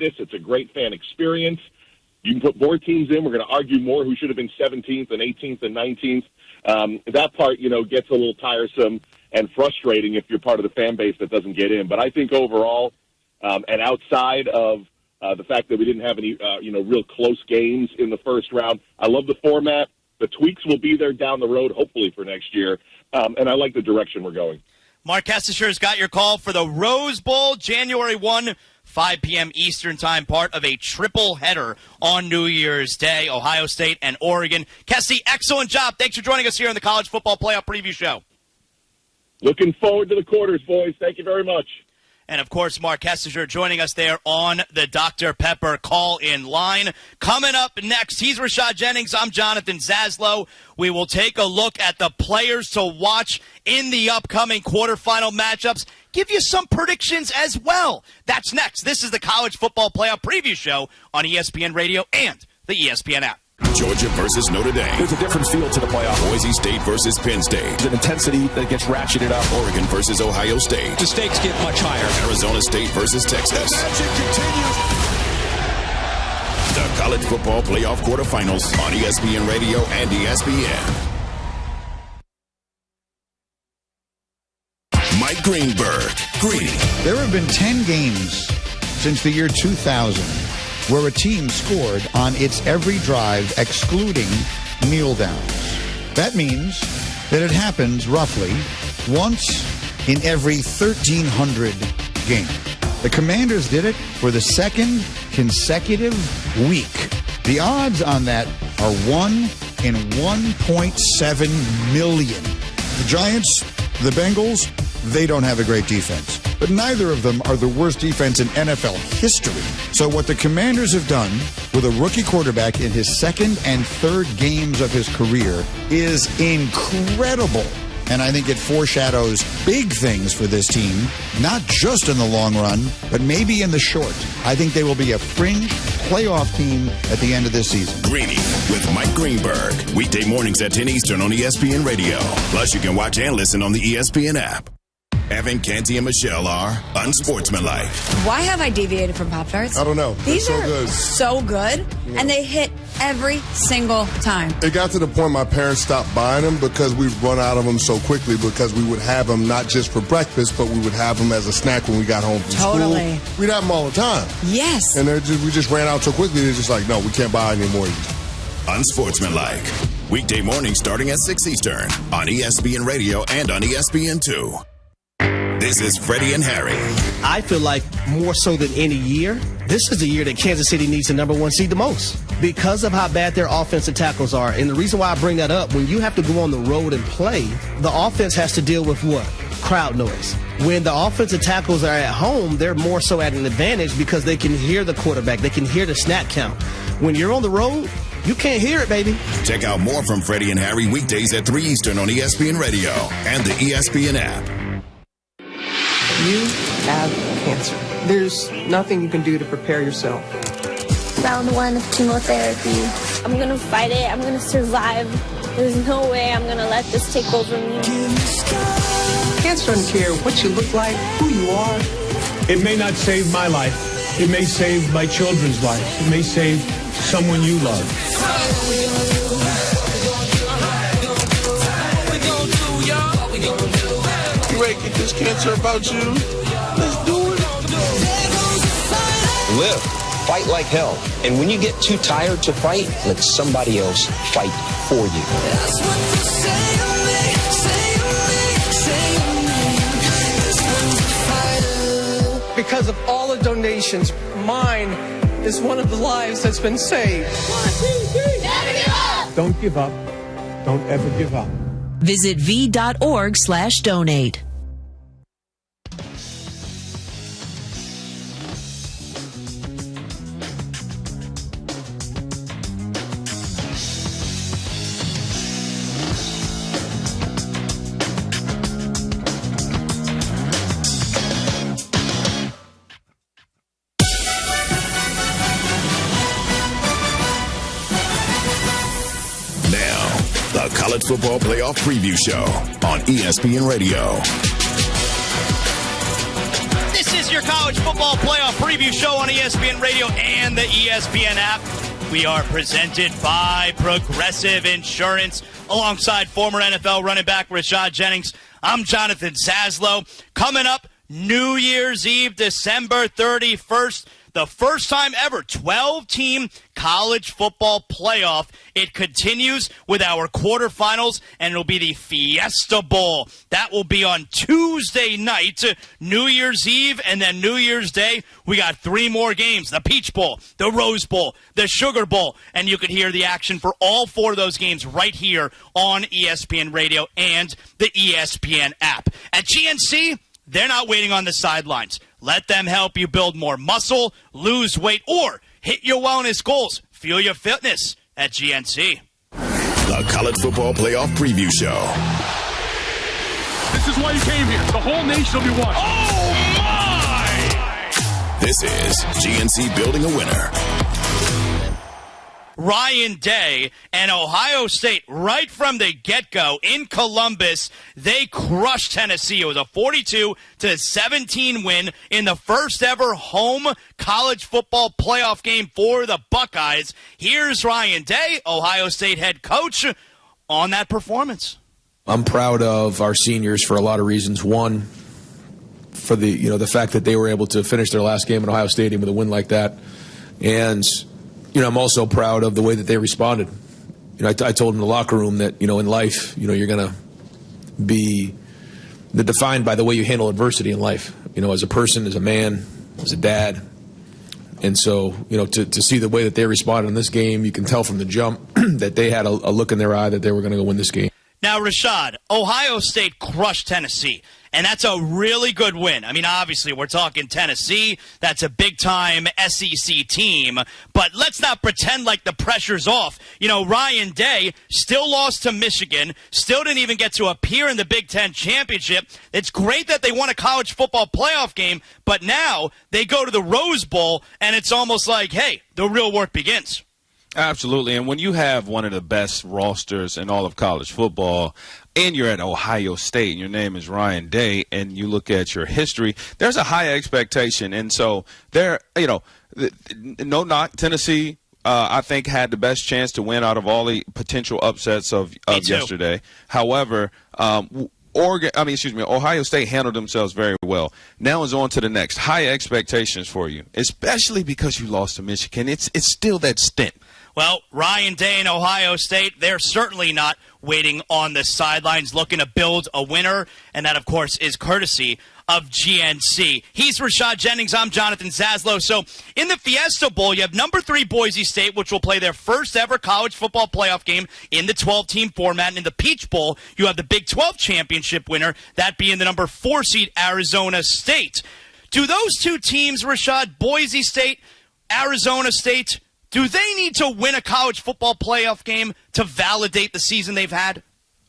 this. It's a great fan experience. You can put more teams in. We're going to argue more who should have been 17th and 18th and 19th. That part, gets a little tiresome and frustrating if you're part of the fan base that doesn't get in. But I think overall, and outside of the fact that we didn't have any, real close games in the first round, I love the format. The tweaks will be there down the road, hopefully, for next year. And I like the direction we're going. Mark Kestisher's got your call for the Rose Bowl, January 1, 5 p.m. Eastern Time, part of a triple header on New Year's Day, Ohio State and Oregon. Kesty, excellent job. Thanks for joining us here on the College Football Playoff Preview Show. Looking forward to the quarters, boys. Thank you very much. And, of course, Mark Kessinger joining us there on the Dr. Pepper call-in line. Coming up next, he's Rashad Jennings. I'm Jonathan Zaslow. We will take a look at the players to watch in the upcoming quarterfinal matchups. Give you some predictions as well. That's next. This is the College Football Playoff Preview Show on ESPN Radio and the ESPN app. Georgia versus Notre Dame. There's a different feel to the playoff. Boise State versus Penn State. There's an intensity that gets ratcheted up. Oregon versus Ohio State. The stakes get much higher. Arizona State versus Texas. The magic continues. The College Football Playoff Quarterfinals on ESPN Radio and ESPN. Mike Greenberg. Greeny. There have been 10 games since the year 2000 where a team scored on its every drive excluding kneel downs. That means that it happens roughly once in every 1,300 games. The Commanders did it for the second consecutive week. The odds on that are 1 in 1.7 million. The Giants, the Bengals, they don't have a great defense. But neither of them are the worst defense in NFL history. So what the Commanders have done with a rookie quarterback in his second and third games of his career is incredible. And I think it foreshadows big things for this team, not just in the long run, but maybe in the short. I think they will be a fringe playoff team at the end of this season. Greeny with Mike Greenberg. Weekday mornings at 10 Eastern on ESPN Radio. Plus, you can watch and listen on the ESPN app. Evan, Canty, and Michelle are unsportsmanlike. Why have I deviated from Pop-Tarts? I don't know. These are good. so good, and they hit every single time. It got to the point my parents stopped buying them because we'd run out of them so quickly, because we would have them not just for breakfast, but we would have them as a snack when we got home from school. We'd have them all the time. Yes. And we just ran out so quickly, they're just like, no, we can't buy anymore. Unsportsmanlike. Weekday mornings starting at 6 Eastern on ESPN Radio and on ESPN2. This is Freddie and Harry. I feel like more so than any year, this is the year that Kansas City needs the number one seed the most because of how bad their offensive tackles are. And the reason why I bring that up, when you have to go on the road and play, the offense has to deal with what? Crowd noise. When the offensive tackles are at home, they're more so at an advantage because they can hear the quarterback. They can hear the snap count. When you're on the road, you can't hear it, baby. Check out more from Freddie and Harry weekdays at 3 Eastern on ESPN Radio and the ESPN app. You have cancer. There's nothing you can do to prepare yourself. Round 1 of chemotherapy. I'm going to fight it. I'm going to survive. There's no way I'm going to let this take over me. Cancer doesn't care what you look like, who you are. It may not save my life. It may save my children's life. It may save someone you love. Get this cancer about you. Let's do it. Live. Fight like hell. And when you get too tired to fight, let somebody else fight for you. That's what you say to me, say to me. Because of all the donations, mine is one of the lives that's been saved. 1, 2, 3. Never give up. Don't give up. Don't ever give up. Visit v.org/donate. College Football Playoff Preview Show on ESPN Radio. This This is your college football playoff preview show on ESPN Radio and the ESPN app. We are presented by Progressive Insurance alongside former NFL running back Rashad Jennings. I'm Jonathan Zaslow. Coming up, New Year's Eve, December 31st. The first time ever, 12-team college football playoff. It continues with our quarterfinals, and it'll be the Fiesta Bowl. That will be on Tuesday night, New Year's Eve, and then New Year's Day. We got 3 more games, the Peach Bowl, the Rose Bowl, the Sugar Bowl, and you can hear the action for all 4 of those games right here on ESPN Radio and the ESPN app. At GNC, they're not waiting on the sidelines. Let them help you build more muscle, lose weight, or hit your wellness goals. Fuel your fitness at GNC. The College Football Playoff Preview Show. This is why you came here. The whole nation will be watching. Oh, my! This is GNC Building a Winner. Ryan Day and Ohio State, right from the get-go in Columbus, they crushed Tennessee. It was a 42-17 win in the first ever home college football playoff game for the Buckeyes. Here's Ryan Day, Ohio State head coach, on that performance. I'm proud of our seniors for a lot of reasons. One, for the fact that they were able to finish their last game at Ohio Stadium with a win like that, and I'm also proud of the way that they responded. I told them in the locker room that, in life, you're going to be defined by the way you handle adversity in life, as a person, as a man, as a dad. And so, to see the way that they responded in this game, you can tell from the jump that they had a look in their eye that they were going to go win this game. Now, Rashad, Ohio State crushed Tennessee, and that's a really good win. I mean, obviously, we're talking Tennessee. That's a big-time SEC team, but let's not pretend like the pressure's off. Ryan Day still lost to Michigan, still didn't even get to appear in the Big Ten championship. It's great that they won a college football playoff game, but now they go to the Rose Bowl, and it's almost like, hey, the real work begins. Absolutely, and when you have one of the best rosters in all of college football, and you're at Ohio State, and your name is Ryan Day, and you look at your history, there's a high expectation. And so there, no knock, Tennessee, I think, had the best chance to win out of all the potential upsets of yesterday. However, Ohio State handled themselves very well. Now is on to the next. High expectations for you, especially because you lost to Michigan. It's still that stint. Well, Ryan Day and Ohio State, they're certainly not waiting on the sidelines looking to build a winner, and that, of course, is courtesy of GNC. He's Rashad Jennings. I'm Jonathan Zaslow. So in the Fiesta Bowl, you have number 3 Boise State, which will play their first ever college football playoff game in the 12-team format. And in the Peach Bowl, you have the Big 12 championship winner, that being the number 4 seed Arizona State. Do those 2 teams, Rashad, Boise State, Arizona State, do they need to win a college football playoff game to validate the season they've had?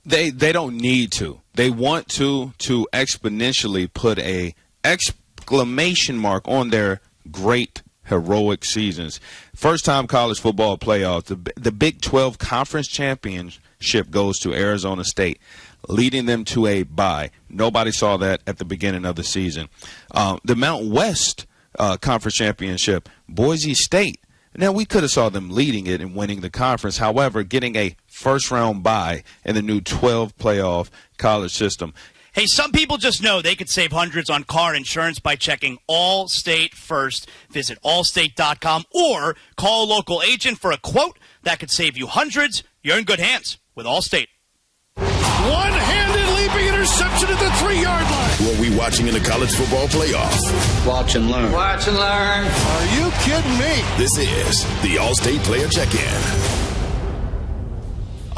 They don't need to. They want to exponentially put a exclamation mark on their great, heroic seasons. First-time college football playoff, the Big 12 Conference Championship goes to Arizona State, leading them to a bye. Nobody saw that at the beginning of the season. The Mountain West Conference Championship, Boise State. Now, we could have saw them leading it and winning the conference. However, getting a first-round bye in the new 12 playoff college system. Hey, some people just know they could save hundreds on car insurance by checking Allstate first. Visit allstate.com or call a local agent for a quote that could save you hundreds. You're in good hands with Allstate. One-handed leaping interception at the 3-yard line. Who are we watching in the college football playoff? Watch and learn. Watch and learn. Are you kidding me? This is the Allstate Player Check-In.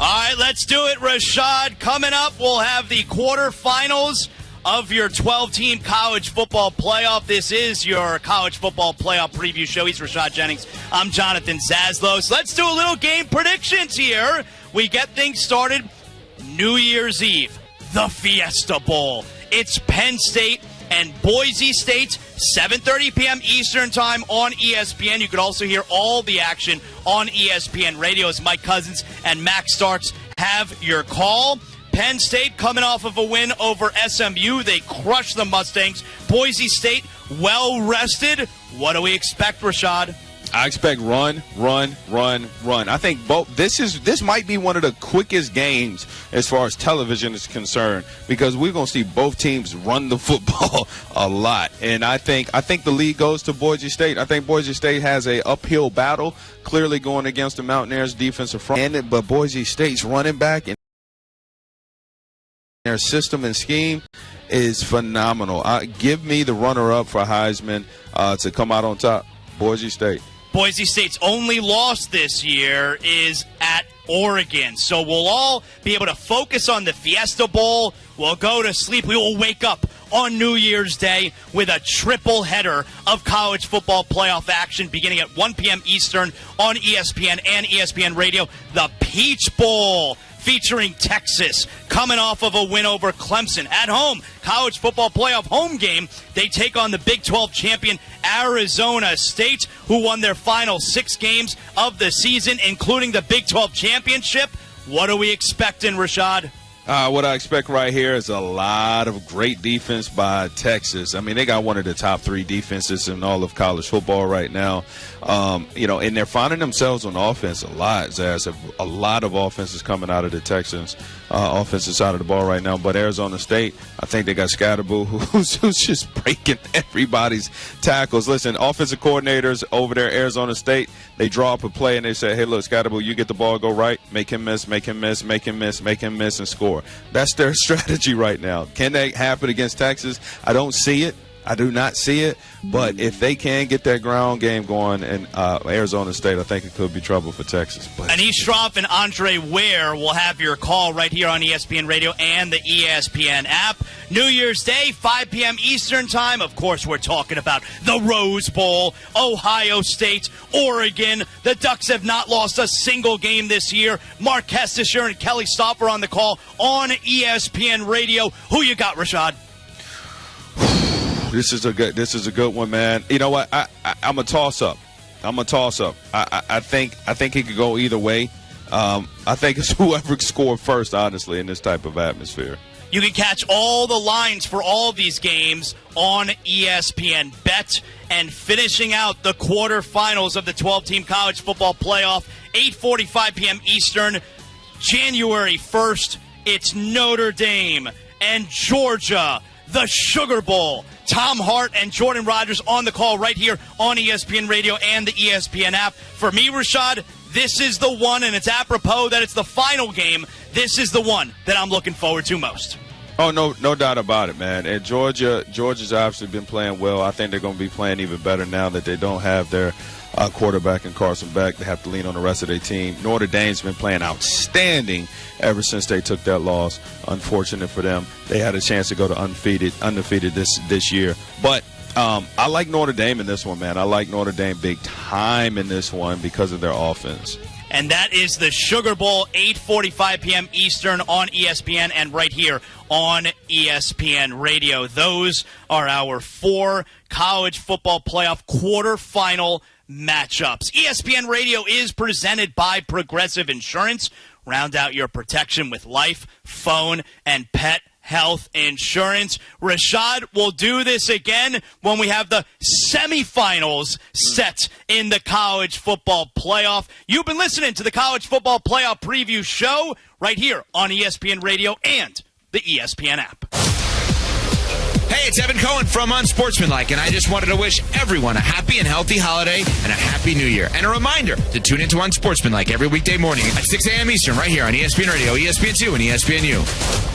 All right, let's do it, Rashad. Coming up, we'll have the quarterfinals of your 12-team college football playoff. This is your college football playoff preview show. He's Rashad Jennings. I'm Jonathan Zaslow. So let's do a little game predictions here. We get things started. New Year's Eve, the Fiesta Bowl. It's Penn State and Boise State, 7:30 p.m. Eastern Time on ESPN. You can also hear all the action on ESPN Radio as Mike Cousins and Max Starks have your call. Penn State coming off of a win over SMU. They crushed the Mustangs. Boise State, well rested. What do we expect, Rashad? I expect run. I think this might be one of the quickest games as far as television is concerned, because we're going to see both teams run the football a lot. And I think the lead goes to Boise State. I think Boise State has a uphill battle, clearly going against the Mountaineers' defensive front. But Boise State's running back and their system and scheme is phenomenal. Give me the runner-up for Heisman to come out on top, Boise State. Boise State's only loss this year is at Oregon. So we'll all be able to focus on the Fiesta Bowl. We'll go to sleep. We will wake up on New Year's Day with a triple header of college football playoff action beginning at 1 p.m. Eastern on ESPN and ESPN Radio. The Peach Bowl, featuring Texas, coming off of a win over Clemson. At home, college football playoff home game, they take on the Big 12 champion Arizona State, who won their final 6 games of the season, including the Big 12 championship. What are we expecting, Rashad? What I expect right here is a lot of great defense by Texas. I mean, they got one of the top 3 defenses in all of college football right now. And they're finding themselves on offense a lot, Zaz. A lot of offenses coming out of the Texans' offensive side of the ball right now. But Arizona State, I think they got Scatterboo, who's just breaking everybody's tackles. Listen, offensive coordinators over there, Arizona State, they draw up a play and they say, hey, look, Scatterboo, you get the ball, go right, make him miss, and score. That's their strategy right now. Can that happen against Texas? I don't see it. I do not see it. But if they can get that ground game going in Arizona State, I think it could be trouble for Texas. But Anish Shroff and Andre Ware will have your call right here on ESPN Radio and the ESPN app. New Year's Day, 5 p.m. Eastern Time. Of course, we're talking about the Rose Bowl, Ohio State, Oregon. The Ducks have not lost a single game this year. Mark Kestisher and Kelly Stoffer on the call on ESPN Radio. Who you got, Rashad? This is a good one, man. You know what? I'm a toss up. I think it could go either way. I think it's whoever scored first, honestly, in this type of atmosphere. You can catch all the lines for all of these games on ESPN Bet. And finishing out the quarterfinals of the 12-team college football playoff, 8:45 p.m. Eastern, January 1st. It's Notre Dame and Georgia, the Sugar Bowl. Tom Hart and Jordan Rogers on the call right here on ESPN Radio and the ESPN app. For me, Rashad, this is the one, and it's apropos that it's the final game. This is the one that I'm looking forward to most. Oh, no doubt about it, man. And Georgia's obviously been playing well. I think they're going to be playing even better now that they don't have their quarterback and Carson Beck. They have to lean on the rest of their team. Notre Dame's been playing outstanding ever since they took that loss. Unfortunate for them. They had a chance to go to undefeated this year. But I like Notre Dame in this one, man. I like Notre Dame big time in this one because of their offense. And that is the Sugar Bowl, 8:45 p.m. Eastern on ESPN and right here on ESPN Radio. Those are our 4 college football playoff quarterfinal matchups. ESPN Radio is presented by Progressive Insurance. Round out your protection with life, phone, and pet health insurance. Rashad will do this again when we have the semifinals set in the college football playoff. You've been listening to the college football playoff preview show right here on ESPN Radio and the ESPN app. Hey, it's Evan Cohen from Unsportsmanlike, and I just wanted to wish everyone a happy and healthy holiday and a happy new year. And a reminder to tune into Unsportsmanlike every weekday morning at 6 a.m. Eastern right here on ESPN Radio, ESPN2, and ESPNU.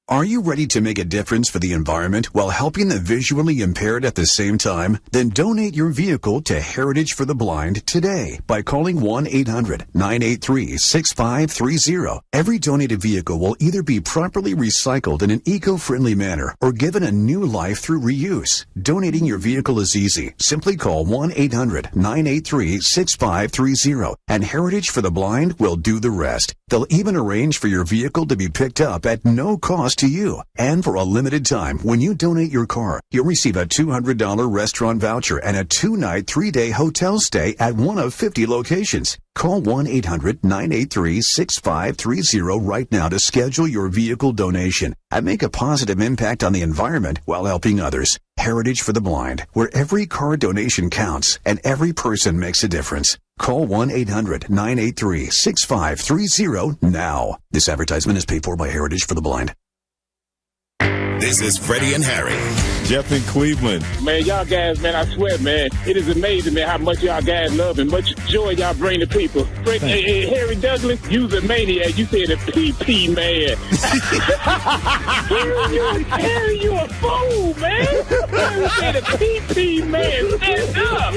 Are you ready to make a difference for the environment while helping the visually impaired at the same time? Then donate your vehicle to Heritage for the Blind today by calling 1-800-983-6530. Every donated vehicle will either be properly recycled in an eco-friendly manner or given a new life through reuse. Donating your vehicle is easy. Simply call 1-800-983-6530 and Heritage for the Blind will do the rest. They'll even arrange for your vehicle to be picked up at no cost to you. And for a limited time, when you donate your car, you'll receive a $200 restaurant voucher and a 2-night, 3-day hotel stay at one of 50 locations. Call 1-800-983-6530 right now to schedule your vehicle donation and make a positive impact on the environment while helping others. Heritage for the Blind, where every car donation counts and every person makes a difference. Call 1-800-983-6530 now. This advertisement is paid for by Heritage for the Blind. This is Freddie and Harry. Jeff in Cleveland. Man, y'all guys, man, I swear, man, it is amazing, man, how much y'all guys love and much joy y'all bring to people. Hey, Harry Douglas, you's a maniac. You said a PP man. Harry, you a fool, man. You said a PP man. Stand up.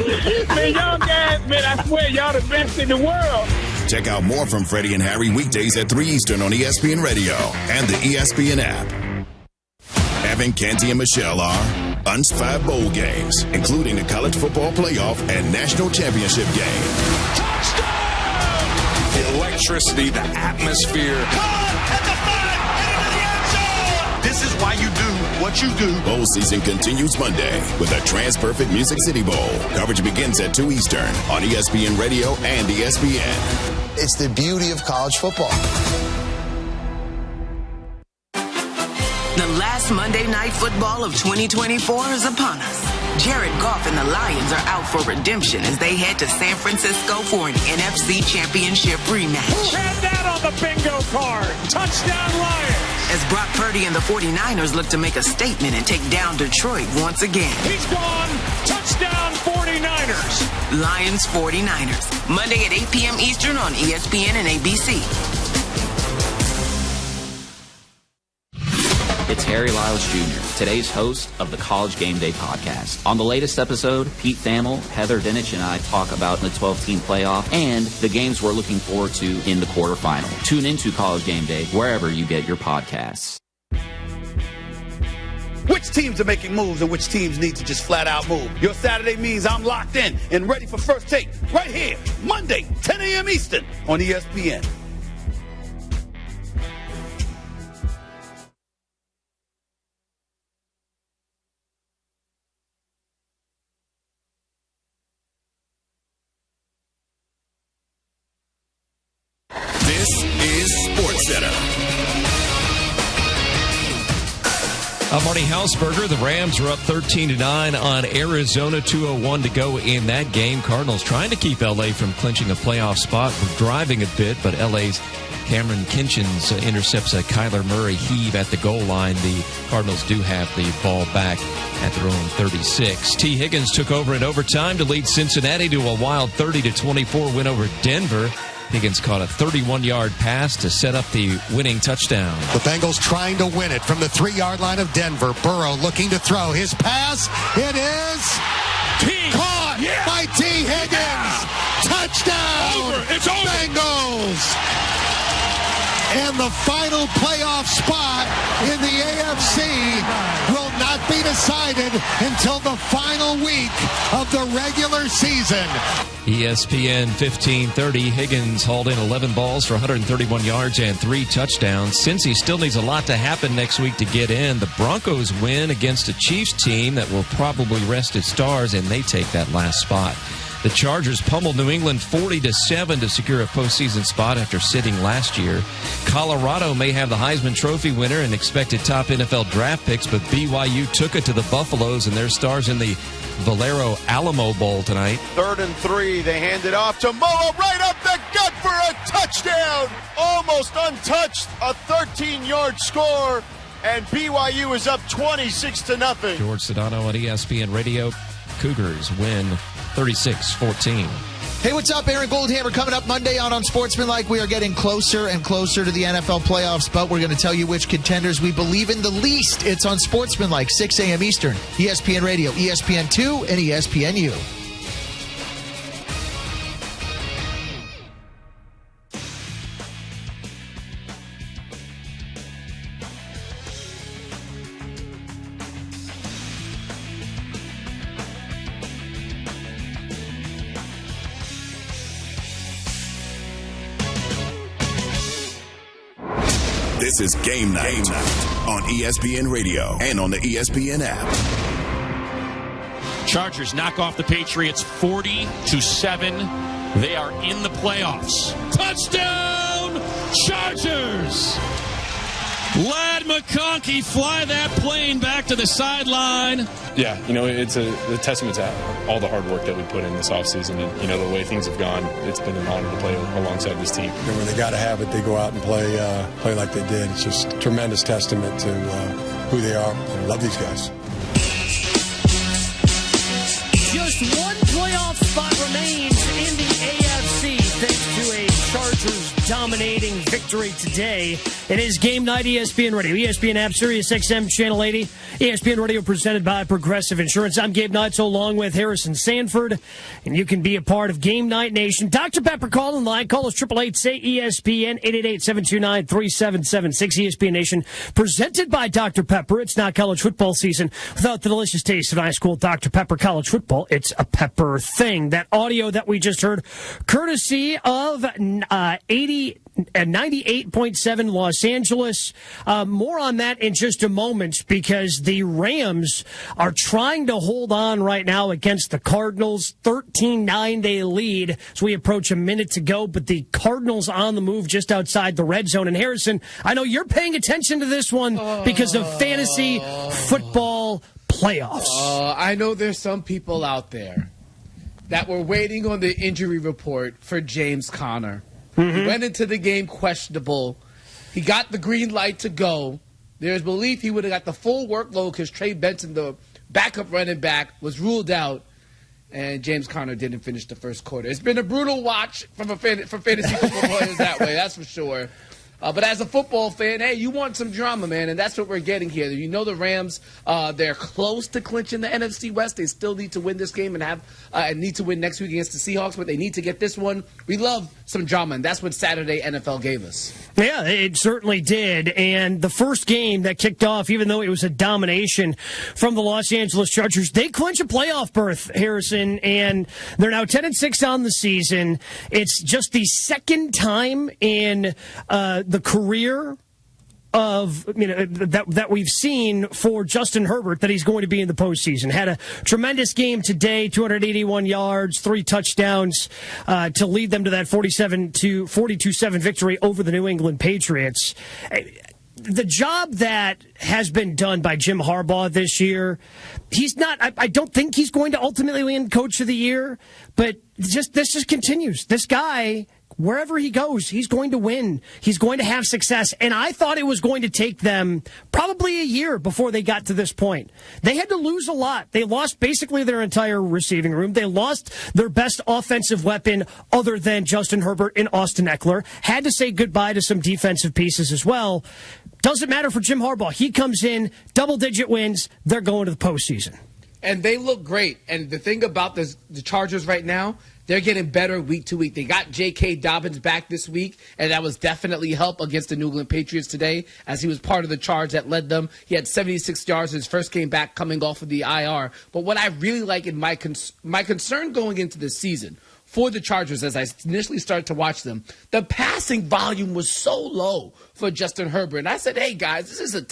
Man, y'all guys, man, I swear, y'all the best in the world. Check out more from Freddie and Harry weekdays at 3 Eastern on ESPN Radio and the ESPN app. Evan, Canty, and Michelle are Un's 5 bowl games, including the college football playoff and national championship game. Touchdown! The electricity, the atmosphere. Caught at the 5 and into the end zone! This is why you do what you do. Bowl season continues Monday with the Trans-Perfect Music City Bowl. Coverage begins at 2 Eastern on ESPN Radio and ESPN. It's the beauty of college football. The last Monday Night Football of 2024 is upon us. Jared Goff and the Lions are out for redemption as they head to San Francisco for an NFC Championship rematch. Who had that on the bingo card? Touchdown Lions! As Brock Purdy and the 49ers look to make a statement and take down Detroit once again. He's gone. Touchdown 49ers. Lions 49ers. Monday at 8 p.m. Eastern on ESPN and ABC. It's Harry Lyles Jr., today's host of the College Game Day podcast. On the latest episode, Pete Thamel, Heather Dinich, and I talk about the 12-team playoff and the games we're looking forward to in the quarterfinal. Tune into College Game Day wherever you get your podcasts. Which teams are making moves and which teams need to just flat out move? Your Saturday means I'm locked in and ready for First Take right here, Monday, 10 a.m. Eastern on ESPN. This is SportsCenter. I'm Marty Hausberger. The Rams are up 13-9 on Arizona. 2:01 to go in that game. Cardinals trying to keep L.A. from clinching a playoff spot. We're driving a bit, but L.A.'s Cameron Kinchins intercepts a Kyler Murray heave at the goal line. The Cardinals do have the ball back at their own 36. T. Higgins took over in overtime to lead Cincinnati to a wild 30-24 win over Denver. Higgins caught a 31-yard pass to set up the winning touchdown. The Bengals trying to win it from the 3-yard line of Denver. Burrow looking to throw. His pass, it is caught by T. Higgins. Touchdown! It's over. Bengals! And the final playoff spot in the AFC will not be decided until the final week of the regular season. ESPN 1530. Higgins hauled in 11 balls for 131 yards and 3 touchdowns. Since he still needs a lot to happen next week to get in, the Broncos win against a Chiefs team that will probably rest its stars, and they take that last spot. The Chargers pummeled New England 40-7 to secure a postseason spot after sitting last year. Colorado may have the Heisman Trophy winner and expected top NFL draft picks, but BYU took it to the Buffaloes and their stars in the Valero Alamo Bowl tonight. 3rd and 3. They hand it off to Moa right up the gut for a touchdown. Almost untouched. A 13-yard score, and BYU is up 26-0. George Sedano on ESPN Radio. Cougars win 36-14. Hey, what's up? Aaron Goldhammer coming up Monday on Sportsmanlike. We are getting closer and closer to the NFL playoffs, but we're going to tell you which contenders we believe in the least. It's on Sportsmanlike, 6 a.m. Eastern, ESPN Radio, ESPN2, and ESPNU. This is Game Night on ESPN Radio and on the ESPN app. Chargers knock off the Patriots 40-7. They are in the playoffs. Touchdown, Chargers! Ladd McConkey fly that plane back to the sideline. Yeah, it's a testament to all the hard work that we put in this offseason. And, the way things have gone, it's been an honor to play alongside this team. And when they got to have it, they go out and play like they did. It's just a tremendous testament to who they are. I love these guys. Just one playoff spot remains in the AFC thanks to a Chargers dominating victory today. It is Game Night ESPN Radio. ESPN app, Sirius XM Channel 80. ESPN Radio presented by Progressive Insurance. I'm Gabe Neitzel along with Harrison Sanford. And you can be a part of Game Night Nation. Dr. Pepper call in line. Call us 888-SAY-ESPN 888-729-3776. ESPN Nation presented by Dr. Pepper. It's not college football season without the delicious taste of high school Dr. Pepper college football. It's a pepper thing. That audio that we just heard, courtesy of 98.7 Los Angeles. More on that in just a moment because the Rams are trying to hold on right now against the Cardinals. 13-9 they lead as we approach a minute to go, but the Cardinals on the move just outside the red zone. And Harrison, I know you're paying attention to this one because of fantasy football playoffs. I know there's some people out there that were waiting on the injury report for James Conner. Mm-hmm. He went into the game questionable. He got the green light to go. There's belief he would have got the full workload because Trey Benson, the backup running back, was ruled out, and James Conner didn't finish the first quarter. It's been a brutal watch for fantasy football players that way, that's for sure. But as a football fan, hey, you want some drama, man, and that's what we're getting here. The Rams, they're close to clinching the NFC West. They still need to win this game and need to win next week against the Seahawks, but they need to get this one. We love some drama, and that's what Saturday NFL gave us. Yeah, it certainly did. And the first game that kicked off, even though it was a domination from the Los Angeles Chargers, they clinch a playoff berth, Harrison, and they're now 10-6 on the season. It's just the second time in the career of that we've seen for Justin Herbert that he's going to be in the postseason. Had a tremendous game today, 281 yards, 3 touchdowns to lead them to that 42-7 victory over the New England Patriots. The job that has been done by Jim Harbaugh this year, I don't think he's going to ultimately win Coach of the Year, but this just continues. This guy, wherever he goes, he's going to win. He's going to have success. And I thought it was going to take them probably a year before they got to this point. They had to lose a lot. They lost basically their entire receiving room. They lost their best offensive weapon other than Justin Herbert and Austin Eckler. Had to say goodbye to some defensive pieces as well. Doesn't matter for Jim Harbaugh. He comes in, double-digit wins. They're going to the postseason. And they look great. And the thing about the Chargers right now, they're getting better week to week. They got J.K. Dobbins back this week, and that was definitely help against the New England Patriots today, as he was part of the charge that led them. He had 76 yards his first game back coming off of the IR. But what I really like in my concern going into this season for the Chargers, as I initially started to watch them, the passing volume was so low for Justin Herbert. And I said, hey, guys, this is a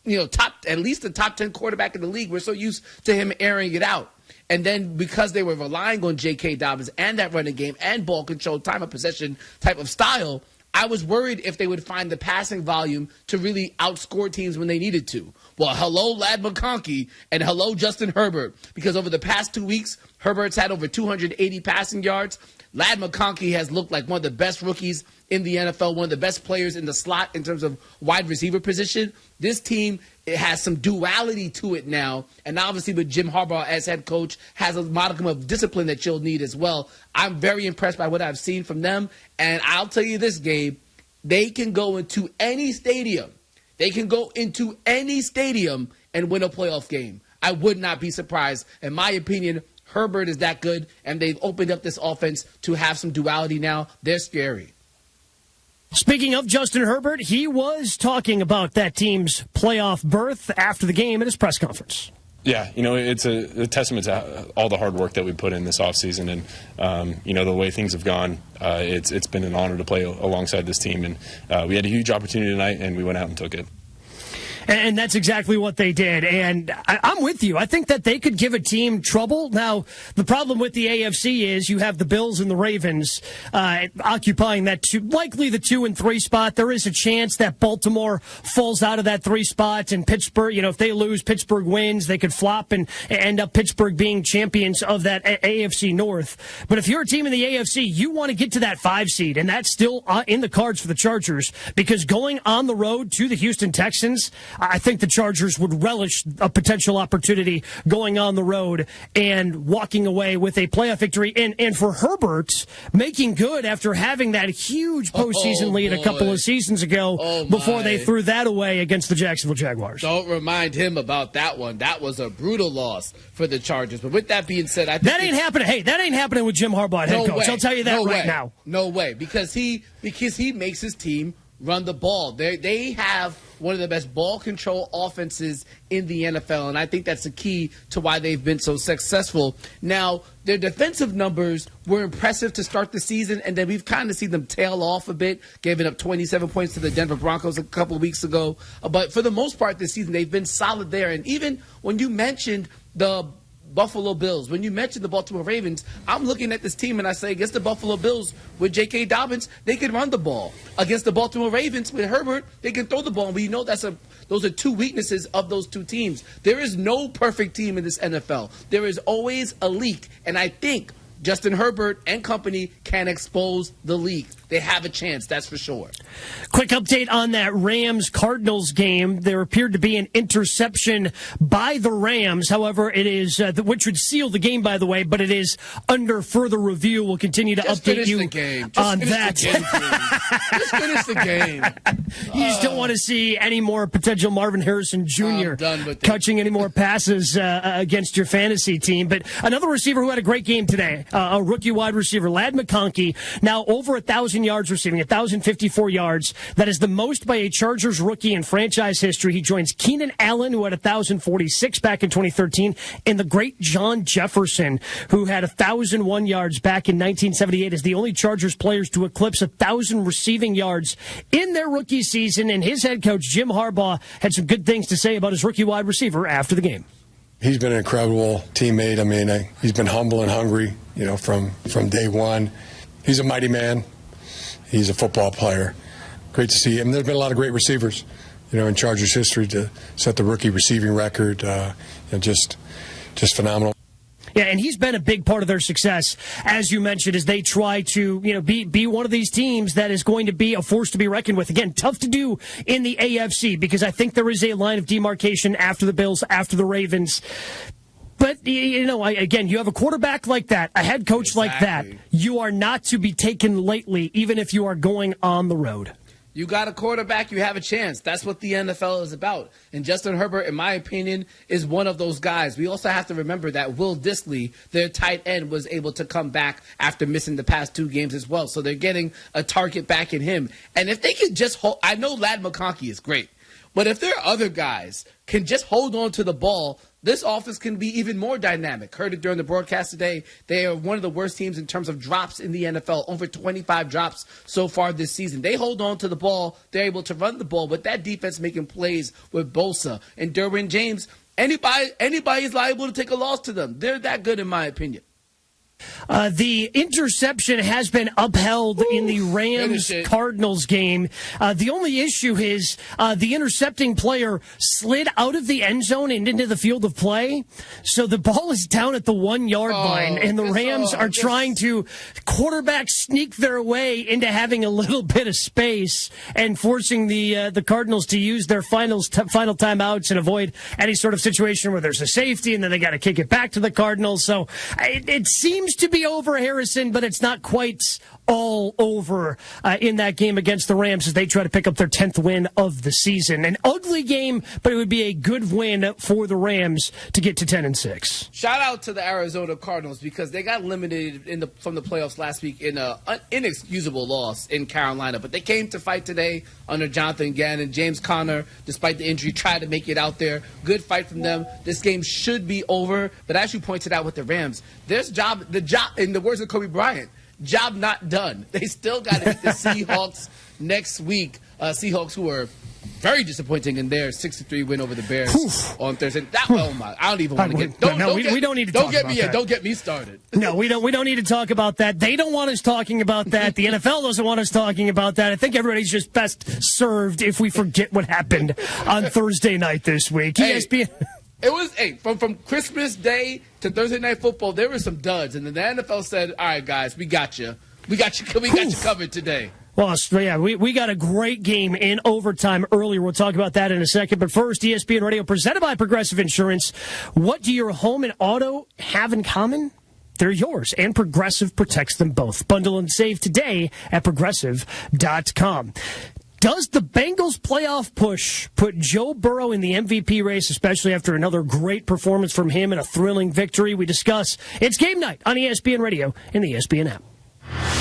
at least a top 10 quarterback in the league. We're so used to him airing it out. And then because they were relying on J.K. Dobbins and that running game and ball control, time of possession type of style, I was worried if they would find the passing volume to really outscore teams when they needed to. Well, hello, Ladd McConkey, and hello, Justin Herbert, because over the past 2 weeks, Herbert's had over 280 passing yards. Ladd McConkey has looked like one of the best rookies in the NFL, one of the best players in the slot in terms of wide receiver position. This team, it has some duality to it now, and obviously with Jim Harbaugh as head coach, has a modicum of discipline that you'll need as well. I'm very impressed by what I've seen from them, and I'll tell you this, Gabe, they can go into any stadium. They can go into any stadium and win a playoff game. I would not be surprised. In my opinion, Herbert is that good, and they've opened up this offense to have some duality now. They're scary. Speaking of Justin Herbert, he was talking about that team's playoff berth after the game at his press conference. Yeah, it's a testament to all the hard work that we put in this offseason, and the way things have gone, it's been an honor to play alongside this team, and we had a huge opportunity tonight, and we went out and took it. And that's exactly what they did. And I'm with you. I think that they could give a team trouble. Now, the problem with the AFC is you have the Bills and the Ravens occupying that likely the 2 and 3 spot. There is a chance that Baltimore falls out of that 3 spot, and Pittsburgh, if they lose, Pittsburgh wins. They could flop and end up Pittsburgh being champions of that AFC North. But if you're a team in the AFC, you want to get to that 5 seed, and that's still in the cards for the Chargers, because going on the road to the Houston Texans, I think the Chargers would relish a potential opportunity going on the road and walking away with a playoff victory. And for Herbert, making good after having that huge postseason lead a couple of seasons ago before they threw that away against the Jacksonville Jaguars. Don't remind him about that one. That was a brutal loss for the Chargers. But with that being said, I think that ain't happening. Hey, that ain't happening with Jim Harbaugh, head coach. I'll tell you that right now. No way, because he makes his team run the ball. They have one of the best ball control offenses in the NFL, and I think that's the key to why they've been so successful. Now, their defensive numbers were impressive to start the season, and then we've kind of seen them tail off a bit, giving up 27 points to the Denver Broncos a couple of weeks ago. But for the most part this season, they've been solid there. And even when you mentioned the Buffalo Bills, when you mentioned the Baltimore Ravens, I'm looking at this team and I say, against the Buffalo Bills with J.K. Dobbins, they can run the ball. Against the Baltimore Ravens with Herbert, they can throw the ball. And we know those are two weaknesses of those two teams. There is no perfect team in this NFL. There is always a leak. And I think Justin Herbert and company can expose the leak. They have a chance, that's for sure. Quick update on that Rams-Cardinals game. There appeared to be an interception by the Rams. However, it is, which would seal the game, by the way, but it is under further review. We'll continue to update you on that. Just finish the game. You just don't want to see any more potential Marvin Harrison Jr. catching any more passes against your fantasy team. But another receiver who had a great game today, a rookie wide receiver, Ladd McConkey, now over 1,000 yards receiving, 1,054 yards. That is the most by a Chargers rookie in franchise history. He joins Keenan Allen, who had 1,046 back in 2013, and the great John Jefferson, who had 1,001 yards back in 1978, as the only Chargers players to eclipse 1,000 receiving yards in their rookie season. And his head coach, Jim Harbaugh, had some good things to say about his rookie wide receiver after the game. He's been an incredible teammate. I mean, he's been humble and hungry, from day one. He's a mighty man. He's a football player. Great to see him. There's been a lot of great receivers, in Chargers history to set the rookie receiving record. Just phenomenal. Yeah, and he's been a big part of their success, as you mentioned, as they try to, be one of these teams that is going to be a force to be reckoned with. Again, tough to do in the AFC because I think there is a line of demarcation after the Bills, after the Ravens. But, again, you have a quarterback like that, a head coach like that. You are not to be taken lightly, even if you are going on the road. You got a quarterback, you have a chance. That's what the NFL is about. And Justin Herbert, in my opinion, is one of those guys. We also have to remember that Will Dissly, their tight end, was able to come back after missing the past 2 games as well. So they're getting a target back in him. And if they can just hold, I know Ladd McConkey is great, but if there are other guys can just hold on to the ball, this offense can be even more dynamic. Heard it during the broadcast today. They are one of the worst teams in terms of drops in the NFL. Over 25 drops so far this season. They hold on to the ball. They're able to run the ball. But that defense making plays with Bosa and Derwin James, anybody is liable to take a loss to them. They're that good in my opinion. The interception has been upheld in the Rams-Cardinals game. The only issue is the intercepting player slid out of the end zone and into the field of play. So the ball is down at the 1-yard line, and the Rams are trying to quarterback sneak their way into having a little bit of space and forcing the Cardinals to use their final timeouts and avoid any sort of situation where there's a safety, and then they got to kick it back to the Cardinals. So it seems to be over, Harrison, but it's not quite all over in that game against the Rams as they try to pick up their 10th win of the season. An ugly game, but it would be a good win for the Rams to get to 10-6. Shout out to the Arizona Cardinals because they got eliminated from the playoffs last week in an inexcusable loss in Carolina, but they came to fight today under Jonathan Gannon. James Conner, despite the injury, tried to make it out there. Good fight from them. This game should be over, but as you pointed out with the Rams, the job, in the words of Kobe Bryant, job not done. They still got to hit the Seahawks next week Seahawks, who were very disappointing in their 6-3 win over the Bears on Thursday. Oh my! I don't even want to get. We don't need to talk about that. Don't get me started. No, we don't need to talk about that. They don't want us talking about that. The NFL doesn't want us talking about that. I think everybody's just best served if we forget what happened on Thursday night this week. ESPN. It was from Christmas Day to Thursday Night Football. There were some duds, and then the NFL said, "All right, guys, we got you. We got you covered today." Well, yeah, we got a great game in overtime earlier. We'll talk about that in a second. But first, ESPN Radio presented by Progressive Insurance. What do your home and auto have in common? They're yours, and Progressive protects them both. Bundle and save today at Progressive.com. Does the Bengals playoff push put Joe Burrow in the MVP race, especially after another great performance from him and a thrilling victory? We discuss. It's game night on ESPN Radio and the ESPN app.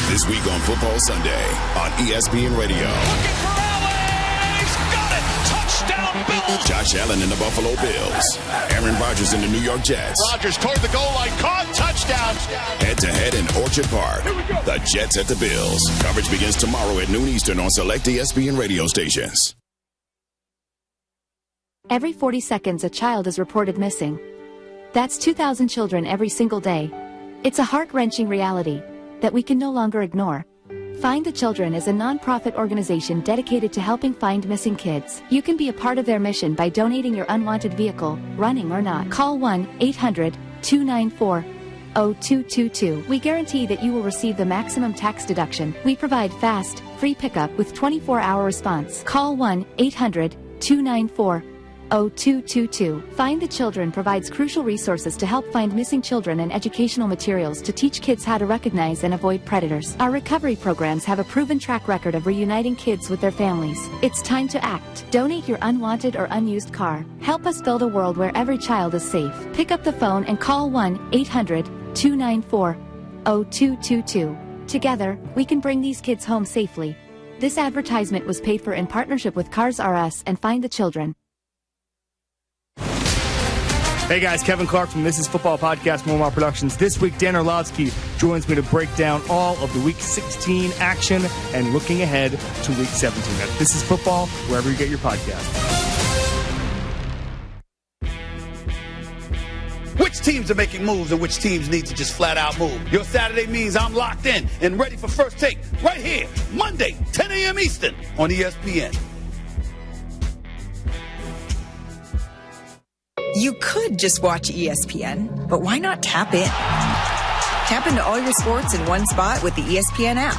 This week on Football Sunday on ESPN Radio. Looking for Allen. He's got it. Touchdown, Bills. Josh Allen and the Buffalo Bills. Aaron Rodgers and the New York Jets. Rodgers toward the goal line. Caught. Touchdown. Head-to-head in Orchard Park. The Jets at the Bills. Coverage begins tomorrow at noon Eastern on select ESPN radio stations. Every 40 seconds, a child is reported missing. That's 2,000 children every single day. It's a heart-wrenching reality that we can no longer ignore. Find the Children is a non-profit organization dedicated to helping find missing kids. You can be a part of their mission by donating your unwanted vehicle, running or not. Call 1-800-294-0222. We guarantee that you will receive the maximum tax deduction. We provide fast, free pickup with 24-hour response. Call 1-800-294-0222. Find the Children provides crucial resources to help find missing children and educational materials to teach kids how to recognize and avoid predators. Our recovery programs have a proven track record of reuniting kids with their families. It's time to act. Donate your unwanted or unused car. Help us build a world where every child is safe. Pick up the phone and call 1-800-294-0222. Together, we can bring these kids home safely. This advertisement was paid for in partnership with Cars R Us and Find the Children. Hey guys, Kevin Clark from This Is Football Podcast, Momar Productions. This week, Dan Orlovsky joins me to break down all of the Week 16 action and looking ahead to Week 17. This Is Football, wherever you get your podcast. Which teams are making moves and which teams need to just flat out move? Your Saturday means I'm locked in and ready for First Take right here, Monday, 10 a.m. Eastern on ESPN. You could just watch ESPN, but why not tap in? Tap into all your sports in one spot with the ESPN app.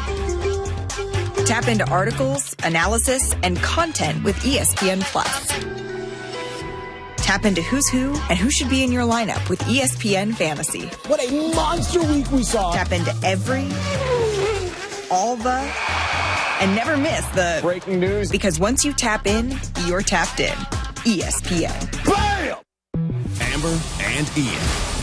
Tap into articles, analysis, and content with ESPN Plus. Tap into who's who and who should be in your lineup with ESPN Fantasy. What a monster week we saw. Tap into every, all the, and never miss the breaking news. Because once you tap in, you're tapped in. ESPN. Bam! Amber and Ian.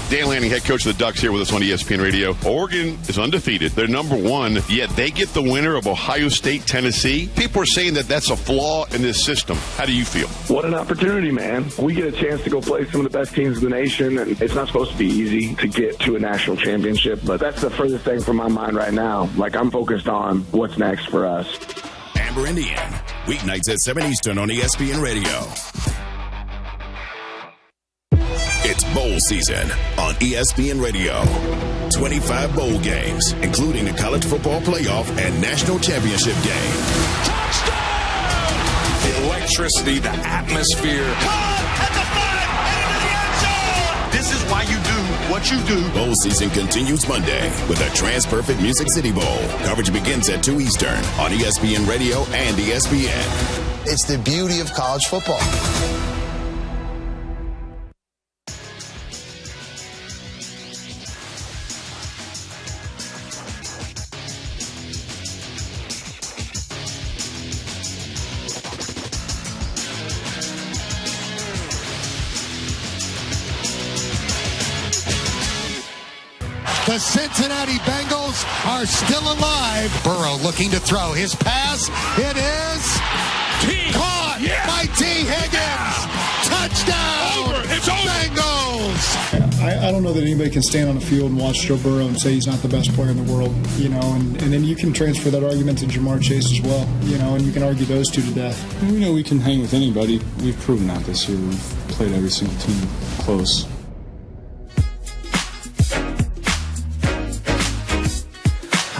Dan Lanning, head coach of the Ducks, here with us on ESPN Radio. Oregon is undefeated. They're number one, yet they get the winner of Ohio State, Tennessee. People are saying that that's a flaw in this system. How do you feel? What an opportunity, man. We get a chance to go play some of the best teams in the nation, and it's not supposed to be easy to get to a national championship, but that's the furthest thing from my mind right now. Like, I'm focused on what's next for us. Amber and Ian, weeknights at 7 Eastern on ESPN Radio. It's bowl season on ESPN Radio. 25 bowl games, including the college football playoff and national championship game. Touchdown! The electricity, the atmosphere. At the 5 and into the end zone! This is why you do what you do. Bowl season continues Monday with the Trans-Perfect Music City Bowl. Coverage begins at 2 Eastern on ESPN Radio and ESPN. It's the beauty of college football. The Cincinnati Bengals are still alive. Burrow looking to throw. His pass, it is caught by T. Higgins. Touchdown, It's over. Bengals. I I don't know that anybody can stand on the field and watch Joe Burrow and say he's not the best player in the world, and then you can transfer that argument to Jamar Chase as well, and you can argue those two to death. We know we can hang with anybody. We've proven that this year. We've played every single team close.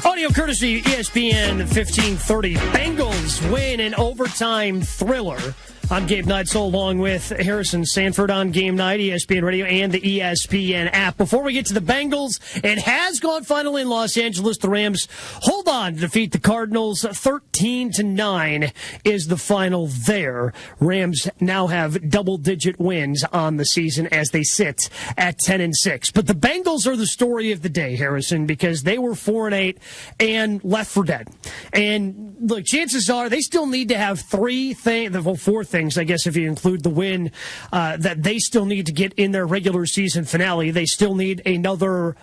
Audio courtesy ESPN 1530. Bengals win an overtime thriller. I'm Gabe Neitzel along with Harrison Sanford on Game Night, ESPN Radio, and the ESPN app. Before we get to the Bengals, it has gone final in Los Angeles. The Rams hold on to defeat the Cardinals. 13-9 is the final there. Rams now have double-digit wins on the season as they sit at 10-6. But the Bengals are the story of the day, Harrison, because they were 4-8 and left for dead. And look, chances are they still need to have four things, I guess, if you include the win, that they still need to get in their regular season finale. They still need another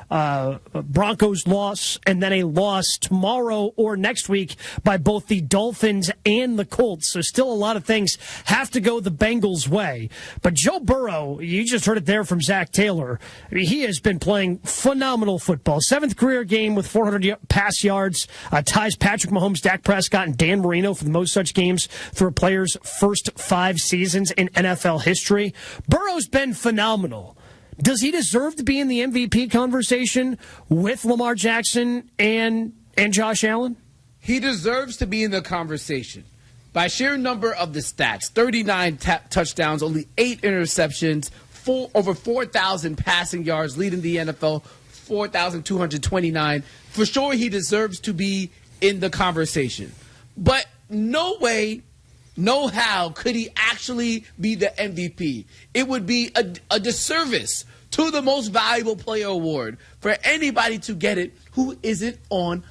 Broncos loss and then a loss tomorrow or next week by both the Dolphins and the Colts. So still a lot of things have to go the Bengals' way. But Joe Burrow, you just heard it there from Zach Taylor. I mean, he has been playing phenomenal football. 7th career game with 400 pass yards, ties Patrick Mahomes, Dak Prescott, and Dan Marino for the most such games through a player's first 5 seasons in NFL history. Burrow's been phenomenal. Does he deserve to be in the MVP conversation with Lamar Jackson and Josh Allen? He deserves to be in the conversation. By sheer number of the stats, 39 touchdowns, only 8 interceptions, over 4,000 passing yards, leading the NFL, 4,229. For sure, he deserves to be in the conversation. But no way, no how could he actually be the MVP. It would be a disservice to the most valuable player award for anybody to get it who isn't on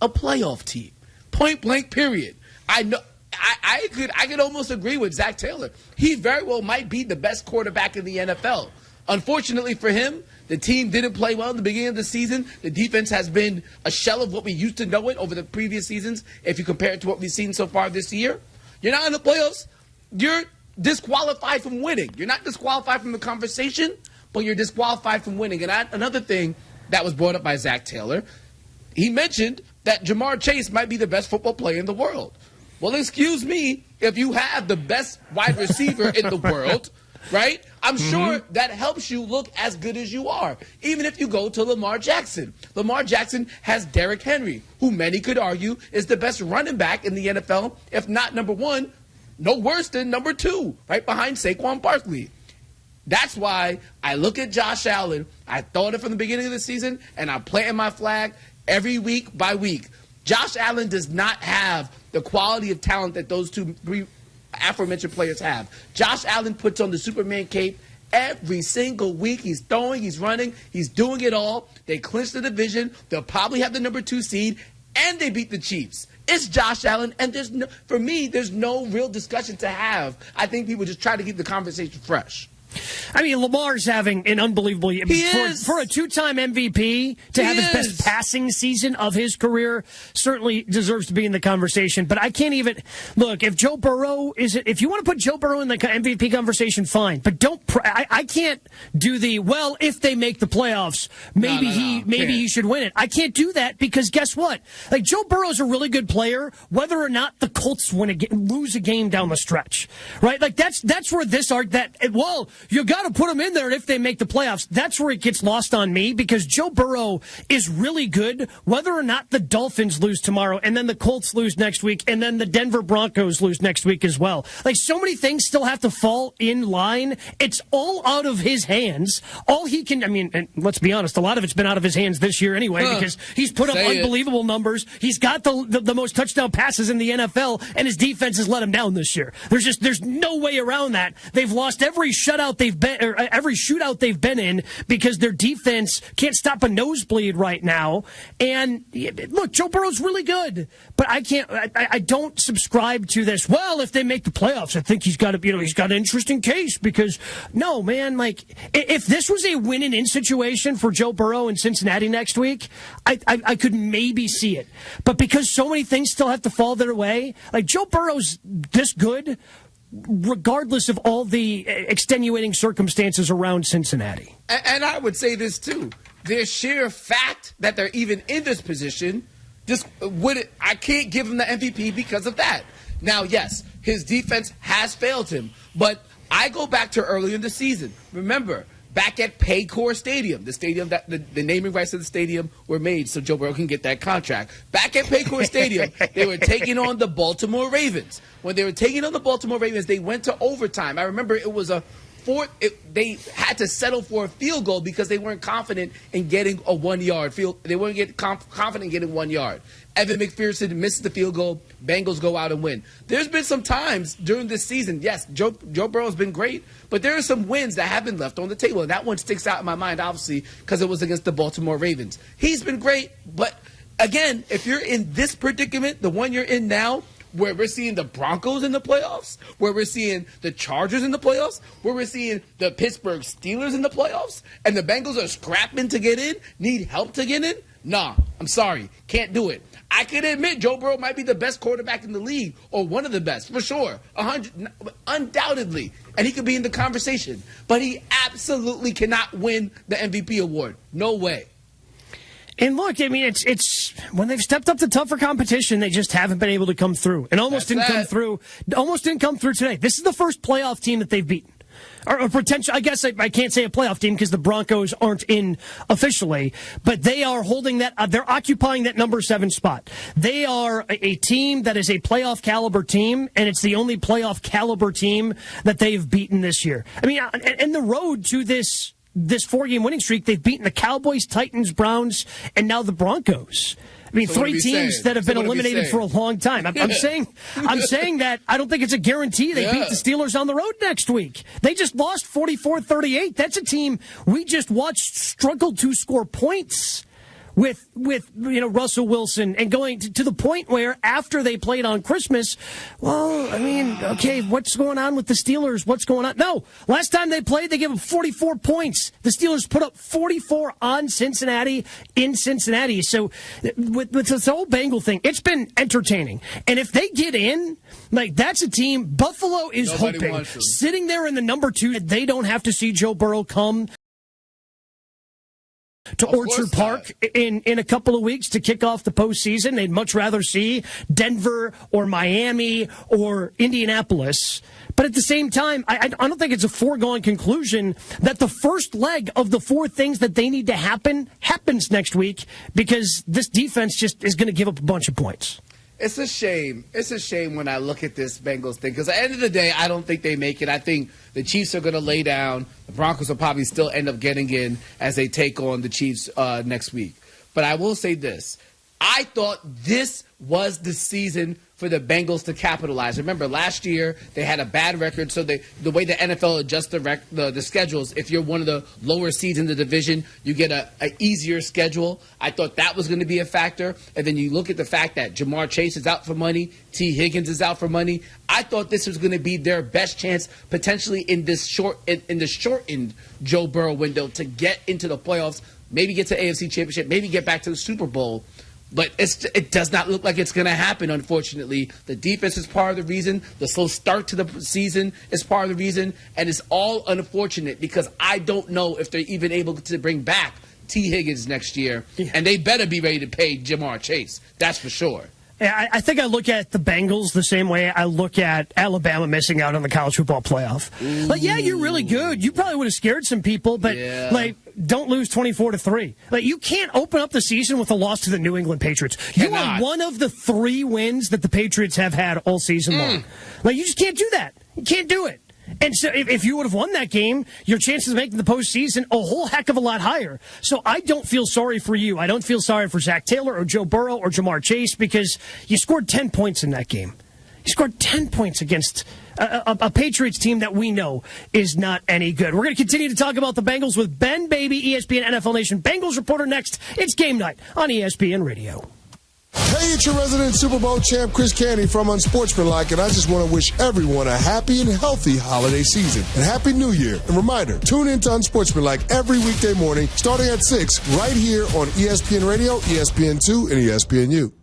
a playoff team. Point blank, period. I know. I could almost agree with Zach Taylor. He very well might be the best quarterback in the NFL. Unfortunately for him, the team didn't play well in the beginning of the season. The defense has been a shell of what we used to know it over the previous seasons, if you compare it to what we've seen so far this year. You're not in the playoffs. You're disqualified from winning. You're not disqualified from the conversation, but you're disqualified from winning. And another thing that was brought up by Zach Taylor, he mentioned that Jamar Chase might be the best football player in the world. Well, excuse me, if you have the best wide receiver in the world, right? I'm sure that helps you look as good as you are, even if you go to Lamar Jackson. Lamar Jackson has Derrick Henry, who many could argue is the best running back in the NFL, if not number 1, no worse than number 2, right behind Saquon Barkley. That's why I look at Josh Allen. I thought it from the beginning of the season, and I'm planting my flag every week by week. Josh Allen does not have the quality of talent that those three aforementioned players have. Josh Allen puts on the Superman cape every single week. He's throwing, he's running, he's doing it all. They clinch the division. They'll probably have the number 2 seed, and they beat the Chiefs. It's Josh Allen, and for me, there's no real discussion to have. I think people just try to keep the conversation fresh. I mean, Lamar's having an unbelievable year. For a 2-time MVP to have his best passing season of his career certainly deserves to be in the conversation. But I can't even look if Joe Burrow if you want to put Joe Burrow in the MVP conversation, fine. But don't. I can't do if they make the playoffs, maybe he should win it. I can't do that because guess what? Like Joe Burrow's a really good player, whether or not the Colts lose a game down the stretch, right? Like that's where you got to put them in there if they make the playoffs. That's where it gets lost on me because Joe Burrow is really good whether or not the Dolphins lose tomorrow and then the Colts lose next week and then the Denver Broncos lose next week as well. Like so many things still have to fall in line. It's all out of his hands. All he can, and let's be honest, a lot of it's been out of his hands this year anyway because he's put up unbelievable numbers. He's got the most touchdown passes in the NFL and his defense has let him down this year. There's no way around that. They've lost every shutout every shootout they've been in because their defense can't stop a nosebleed right now. And look, Joe Burrow's really good, but I don't subscribe to this. Well, if they make the playoffs, I think he's got an interesting case because no, man, like if this was a win and in situation for Joe Burrow in Cincinnati next week, I could maybe see it. But because so many things still have to fall their way, like Joe Burrow's this good regardless of all the extenuating circumstances around Cincinnati. And I would say this too. Their sheer fact that they're even in this position, I can't give him the MVP because of that. Now, yes, his defense has failed him, but I go back to earlier in the season. Remember, back at Paycor Stadium, the stadium that the naming rights of the stadium were made so Joe Burrow can get that contract. Back at Paycor Stadium, they were taking on the Baltimore Ravens. When they were taking on the Baltimore Ravens, they went to overtime. I remember it was they had to settle for a field goal because they weren't confident in getting a 1-yard field. They weren't confident in getting 1 yard. Evan McPherson misses the field goal. Bengals go out and win. There's been some times during this season, yes, Joe Burrow's been great, but there are some wins that have been left on the table. And that one sticks out in my mind, obviously, because it was against the Baltimore Ravens. He's been great, but again, if you're in this predicament, the one you're in now, where we're seeing the Broncos in the playoffs, where we're seeing the Chargers in the playoffs, where we're seeing the Pittsburgh Steelers in the playoffs, and the Bengals are scrapping to get in, need help to get in, nah, I'm sorry, can't do it. I can admit Joe Burrow might be the best quarterback in the league, or one of the best, for sure, undoubtedly, and he could be in the conversation. But he absolutely cannot win the MVP award. No way. And look, I mean, it's when they've stepped up to tougher competition, they just haven't been able to come through, and almost didn't come through today. This is the first playoff team that they've beaten. Or potential, I guess I can't say a playoff team because the Broncos aren't in officially, but they are holding that, they're occupying that number 7 spot. They are a team that is a playoff caliber team, and it's the only playoff caliber team that they've beaten this year. I mean, and the road to this 4-game winning streak, they've beaten the Cowboys, Titans, Browns, and now the Broncos. I mean, 3 teams that have been eliminated for a long time. I'm saying that I don't think it's a guarantee they beat the Steelers on the road next week. They just lost 44-38. That's a team we just watched struggle to score points with Russell Wilson, and going to the point where after they played on Christmas, well, I mean, okay, what's going on with the Steelers? What's going on? No, last time they played, they gave up 44 points. The Steelers put up 44 on Cincinnati in Cincinnati. So with this whole Bengal thing, it's been entertaining. And if they get in, like, that's a team Buffalo is hoping, sitting there in the number 2, they don't have to see Joe Burrow come to Orchard Park in a couple of weeks to kick off the postseason. They'd much rather see Denver or Miami or Indianapolis. But at the same time, I don't think it's a foregone conclusion that the first leg of the 4 things that they need to happens next week, because this defense just is going to give up a bunch of points. It's a shame. It's a shame when I look at this Bengals thing, because at the end of the day, I don't think they make it. I think the Chiefs are going to lay down. The Broncos will probably still end up getting in as they take on the Chiefs next week. But I will say this. I thought this was the season for the Bengals to capitalize. Remember, last year they had a bad record, so the way the NFL adjusts the schedules, if you're one of the lower seeds in the division, you get an easier schedule. I thought that was going to be a factor. And then you look at the fact that Jamar Chase is out for money, T. Higgins is out for money. I thought this was going to be their best chance potentially in this shortened Joe Burrow window to get into the playoffs, maybe get to AFC Championship, maybe get back to the Super Bowl. But it does not look like it's going to happen, unfortunately. The defense is part of the reason. The slow start to the season is part of the reason. And it's all unfortunate because I don't know if they're even able to bring back T. Higgins next year. Yeah. And they better be ready to pay Jamar Chase. That's for sure. I think I look at the Bengals the same way I look at Alabama missing out on the college football playoff. Like, yeah, you're really good. You probably would have scared some people, but don't lose 24-3. Like, you can't open up the season with a loss to the New England Patriots. You are one of the 3 wins that the Patriots have had all season long. Like, you just can't do that. You can't do it. And so if you would have won that game, your chances of making the postseason a whole heck of a lot higher. So I don't feel sorry for you. I don't feel sorry for Zach Taylor or Joe Burrow or Jamar Chase, because you scored 10 points in that game. You scored 10 points against a Patriots team that we know is not any good. We're going to continue to talk about the Bengals with Ben Baby, ESPN NFL Nation Bengals reporter next. It's Game Night on ESPN Radio. Hey, it's your resident Super Bowl champ, Chris Canty from Unsportsmanlike, and I just want to wish everyone a happy and healthy holiday season. And Happy New Year. And reminder, tune in to Unsportsmanlike every weekday morning starting at 6 right here on ESPN Radio, ESPN2, and ESPNU.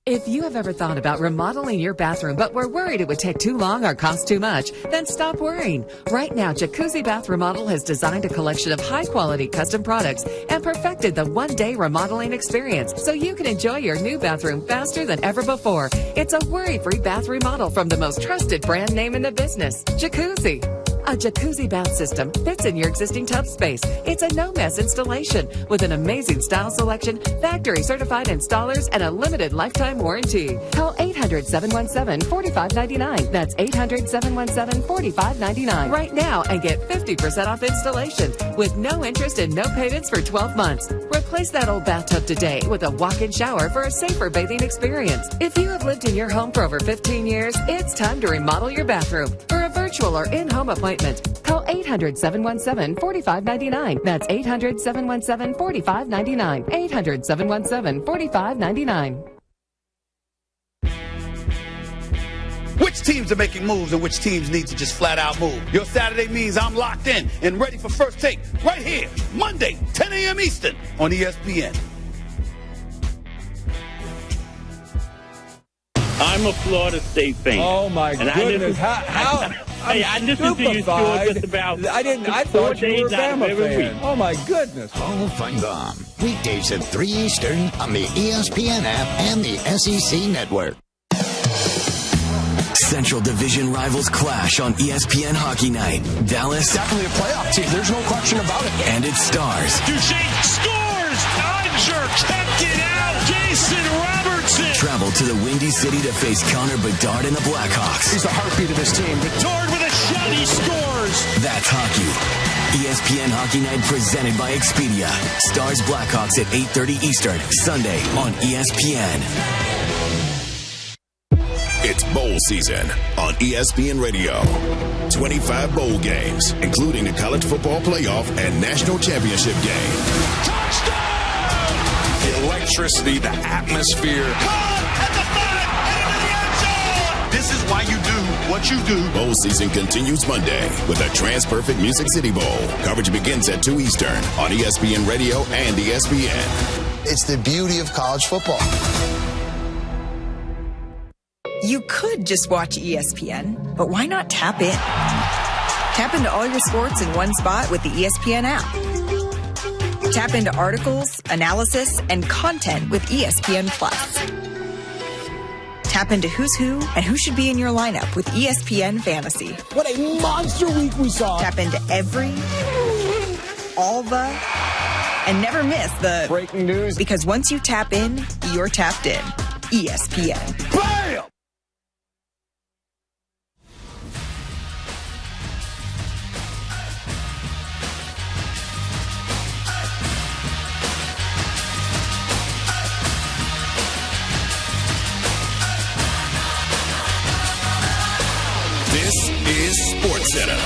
If you have ever thought about remodeling your bathroom but were worried it would take too long or cost too much, then stop worrying. Right now, Jacuzzi Bath Remodel has designed a collection of high-quality custom products and perfected the one-day remodeling experience so you can enjoy your new bathroom faster than ever before. It's a worry-free bath remodel from the most trusted brand name in the business, Jacuzzi. A jacuzzi bath system fits in your existing tub space. It's a no-mess installation with an amazing style selection, factory-certified installers, and a limited lifetime warranty. Call 800-717-4599. That's 800-717-4599 right now and get 50% off installation with no interest and no payments for 12 months. Replace that old bathtub today with a walk-in shower for a safer bathing experience. If you have lived in your home for over 15 years, it's time to remodel your bathroom. For a virtual or in-home appointment, call 800-717-4599. That's 800-717-4599. 800-717-4599. Which teams are making moves and which teams need to just flat out move? Your Saturday means I'm locked in and ready for First Take right here, Monday, 10 a.m. Eastern on ESPN. I'm a Florida State fan. Oh, my goodness. I listened to you just about I thought you were a Bama fan. Oh, my goodness. All Fight Bomb. Weekdays at 3 Eastern on the ESPN app and the SEC Network. Central Division rivals clash on ESPN Hockey Night. Dallas. Definitely a playoff team. There's no question about it. And its stars. Duchesne scores! Odger kept it out! Jason Robertson! Travel to the Windy City to face Connor Bedard and the Blackhawks. He's the heartbeat of this team. Bedard with a shot, he scores! That's hockey. ESPN Hockey Night presented by Expedia. Stars Blackhawks at 8:30 Eastern, Sunday on ESPN. It's bowl season on ESPN Radio. 25 bowl games, including the college football playoff and national championship game. Touchdown! The electricity, the atmosphere. At the 5 and into the end zone! This is why you do what you do. Bowl season continues Monday with the TransPerfect Music City Bowl. Coverage begins at 2 Eastern on ESPN Radio and ESPN. It's the beauty of college football. You could just watch ESPN, but why not tap in? Tap into all your sports in one spot with the ESPN app. Tap into articles, analysis, and content with ESPN Plus. Tap into who's who and who should be in your lineup with ESPN Fantasy. What a monster week we saw. Tap into every, all the, and never miss the breaking news. Because once you tap in, you're tapped in. ESPN. Bam! This is SportsCenter.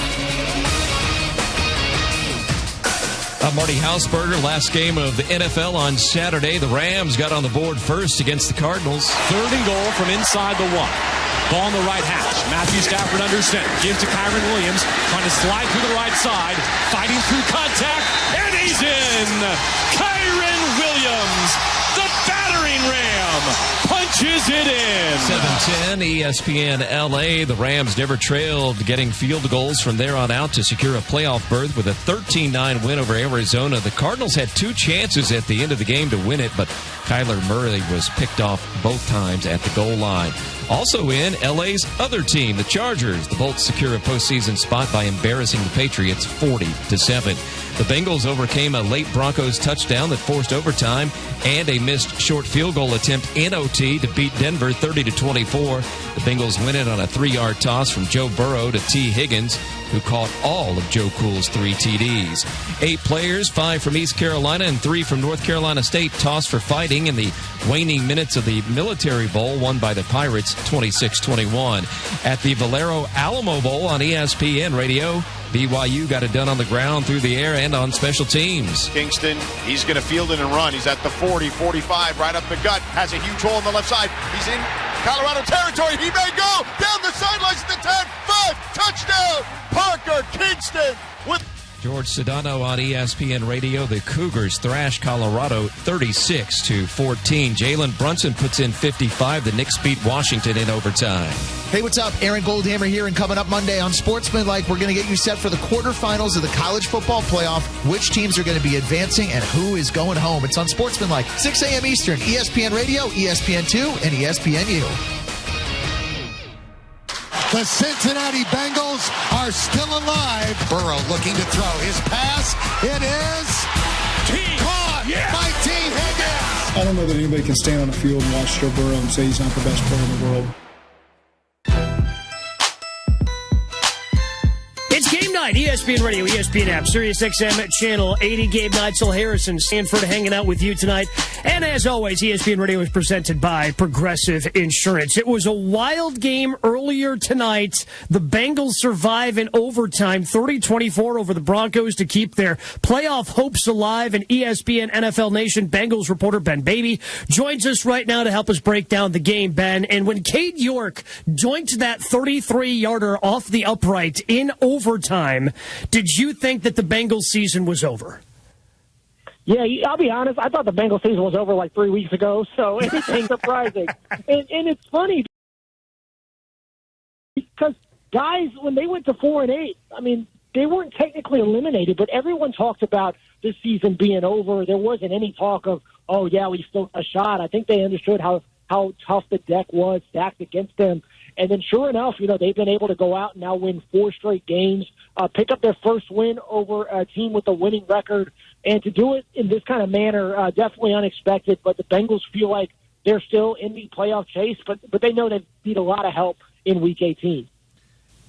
I'm Marty Hausberger. Last game of the NFL on Saturday. The Rams got on the board first against the Cardinals. 3rd and goal from inside the 1. Ball on the right hash. Matthew Stafford under center. Gives to Kyron Williams. Trying to slide through the right side. Fighting through contact. And he's in! Kyron Williams, the battering Ram, punches it in. 7-10, ESPN LA. The Rams never trailed, getting field goals from there on out to secure a playoff berth with a 13-9 win over Arizona. The Cardinals had 2 chances at the end of the game to win it, but Kyler Murray was picked off both times at the goal line. Also in, LA's other team, the Chargers. The Bolts secure a postseason spot by embarrassing the Patriots 40-7. The Bengals overcame a late Broncos touchdown that forced overtime and a missed short field goal attempt in OT to beat Denver 30-24. The Bengals win it on a 3-yard toss from Joe Burrow to T. Higgins, who caught all of Joe Cool's 3 TDs. 8 players, 5 from East Carolina and 3 from North Carolina State, tossed for fighting in the waning minutes of the Military Bowl, won by the Pirates 26-21. At the Valero Alamo Bowl on ESPN Radio, BYU got it done on the ground, through the air, and on special teams. Kingston, he's going to field it and run. He's at the 40, 45, right up the gut. Has a huge hole on the left side. He's in Colorado territory. He may go down the sidelines at the 10, 5, touchdown. Parker Kingston with George Sedano on ESPN Radio. The Cougars thrash Colorado 36-14. Jalen Brunson puts in 55. The Knicks beat Washington in overtime. Hey, what's up? Aaron Goldhammer here, and coming up Monday on Sportsmanlike, we're going to get you set for the quarterfinals of the college football playoff, which teams are going to be advancing, and who is going home. It's on Sportsmanlike, 6 a.m. Eastern, ESPN Radio, ESPN2, and ESPNU. The Cincinnati Bengals are still alive. Burrow looking to throw. His pass, it is caught by T. Higgins. I don't know that anybody can stand on the field and watch Joe Burrow and say he's not the best player in the world. It's game night, ESPN Radio, ESPN app, Sirius XM Channel 80. Gabe Neitzel, Harrison Stanford hanging out with you tonight. And as always, ESPN Radio is presented by Progressive Insurance. It was a wild game earlier tonight. The Bengals survive in overtime, 30-24 over the Broncos to keep their playoff hopes alive. And ESPN NFL Nation Bengals reporter Ben Baby joins us right now to help us break down the game, Ben. And when Cade York joinked that 33-yarder off the upright in overtime, did you think that the Bengals season was over? Yeah, I'll be honest. I thought the Bengals season was over like 3 weeks ago, so anything surprising. And it's funny because guys, when they went to 4-8, I mean, they weren't technically eliminated, but everyone talked about this season being over. There wasn't any talk of, oh, yeah, we still got a shot. I think they understood how tough the deck was stacked against them. And then sure enough, they've been able to go out and now win 4 straight games, pick up their first win over a team with a winning record. And to do it in this kind of manner, definitely unexpected. But the Bengals feel like they're still in the playoff chase, but they know they need a lot of help in Week 18.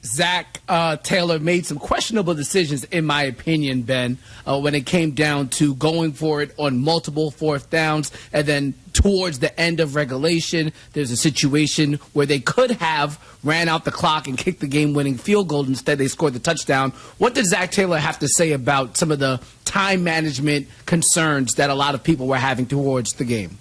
Zach Taylor made some questionable decisions, in my opinion, Ben, when it came down to going for it on multiple fourth downs. And then towards the end of regulation, there's a situation where they could have ran out the clock and kicked the game-winning field goal. Instead, they scored the touchdown. What did Zach Taylor have to say about some of the time management concerns that a lot of people were having towards the game?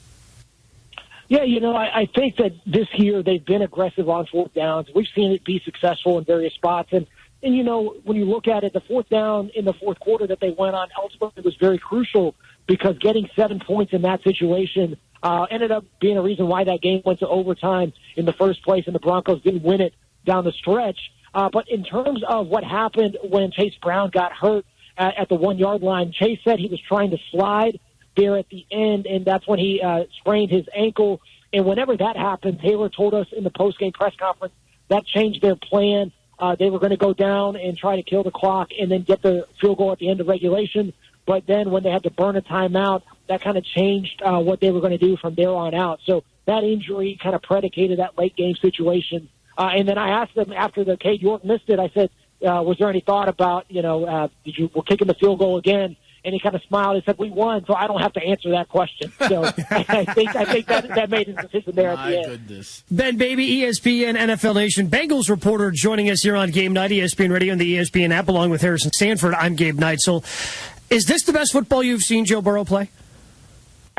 Yeah, I think that this year they've been aggressive on fourth downs. We've seen it be successful in various spots. And when you look at it, the fourth down in the fourth quarter that they went on ultimately was very crucial because getting 7 points in that situation ended up being a reason why that game went to overtime in the first place, and the Broncos didn't win it down the stretch. But in terms of what happened when Chase Brown got hurt at the 1-yard line, Chase said he was trying to slide there at the end, and that's when he sprained his ankle. And whenever that happened, Taylor told us in the post-game press conference that changed their plan. They were going to go down and try to kill the clock and then get the field goal at the end of regulation. But then when they had to burn a timeout, that kind of changed what they were going to do from there on out. So that injury kind of predicated that late-game situation. And then I asked them after the Cade York missed it, I said, was there any thought about, we're kicking the field goal again? And he kind of smiled and said, we won, so I don't have to answer that question. So I think that made his decision there at the end. Goodness. Ben Baby, ESPN NFL Nation Bengals reporter joining us here on Game Night, ESPN Radio and the ESPN app, along with Harrison Stanford. I'm Gabe Neitzel. Is this the best football you've seen Joe Burrow play?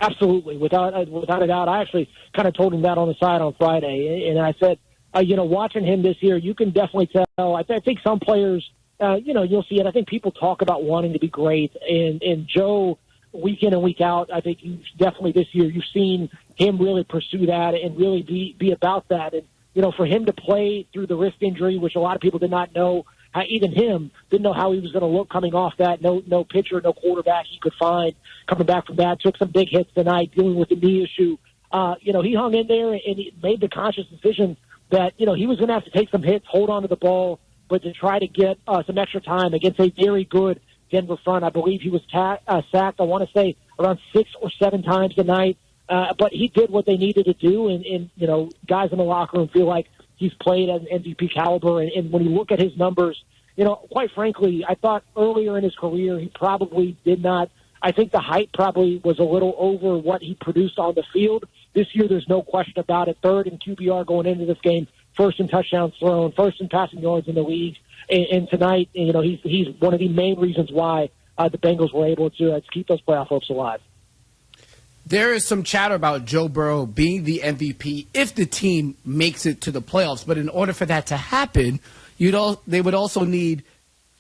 Absolutely, without a doubt. I actually kind of told him that on the side on Friday. And I said, watching him this year, you can definitely tell. I think some players – you'll see it. I think people talk about wanting to be great, and Joe, week in and week out, I think definitely this year you've seen him really pursue that and really be about that. And for him to play through the wrist injury, which a lot of people did not know, even him didn't know how he was going to look coming off that. No pitcher, no quarterback he could find coming back from that. Took some big hits tonight, dealing with the knee issue. He hung in there and he made the conscious decision that he was going to have to take some hits, hold on to the ball, but to try to get some extra time against a very good Denver front. I believe he was sacked, I want to say, around 6 or 7 times tonight. But he did what they needed to do, and guys in the locker room feel like he's played at an MVP caliber. And when you look at his numbers, quite frankly, I thought earlier in his career he probably did not. I think the height probably was a little over what he produced on the field. This year, there's no question about it. 3rd in QBR going into this game. 1st in touchdowns thrown, 1st in passing yards in the league. And tonight, he's one of the main reasons why the Bengals were able to keep those playoff hopes alive. There is some chatter about Joe Burrow being the MVP if the team makes it to the playoffs. But in order for that to happen, they would also need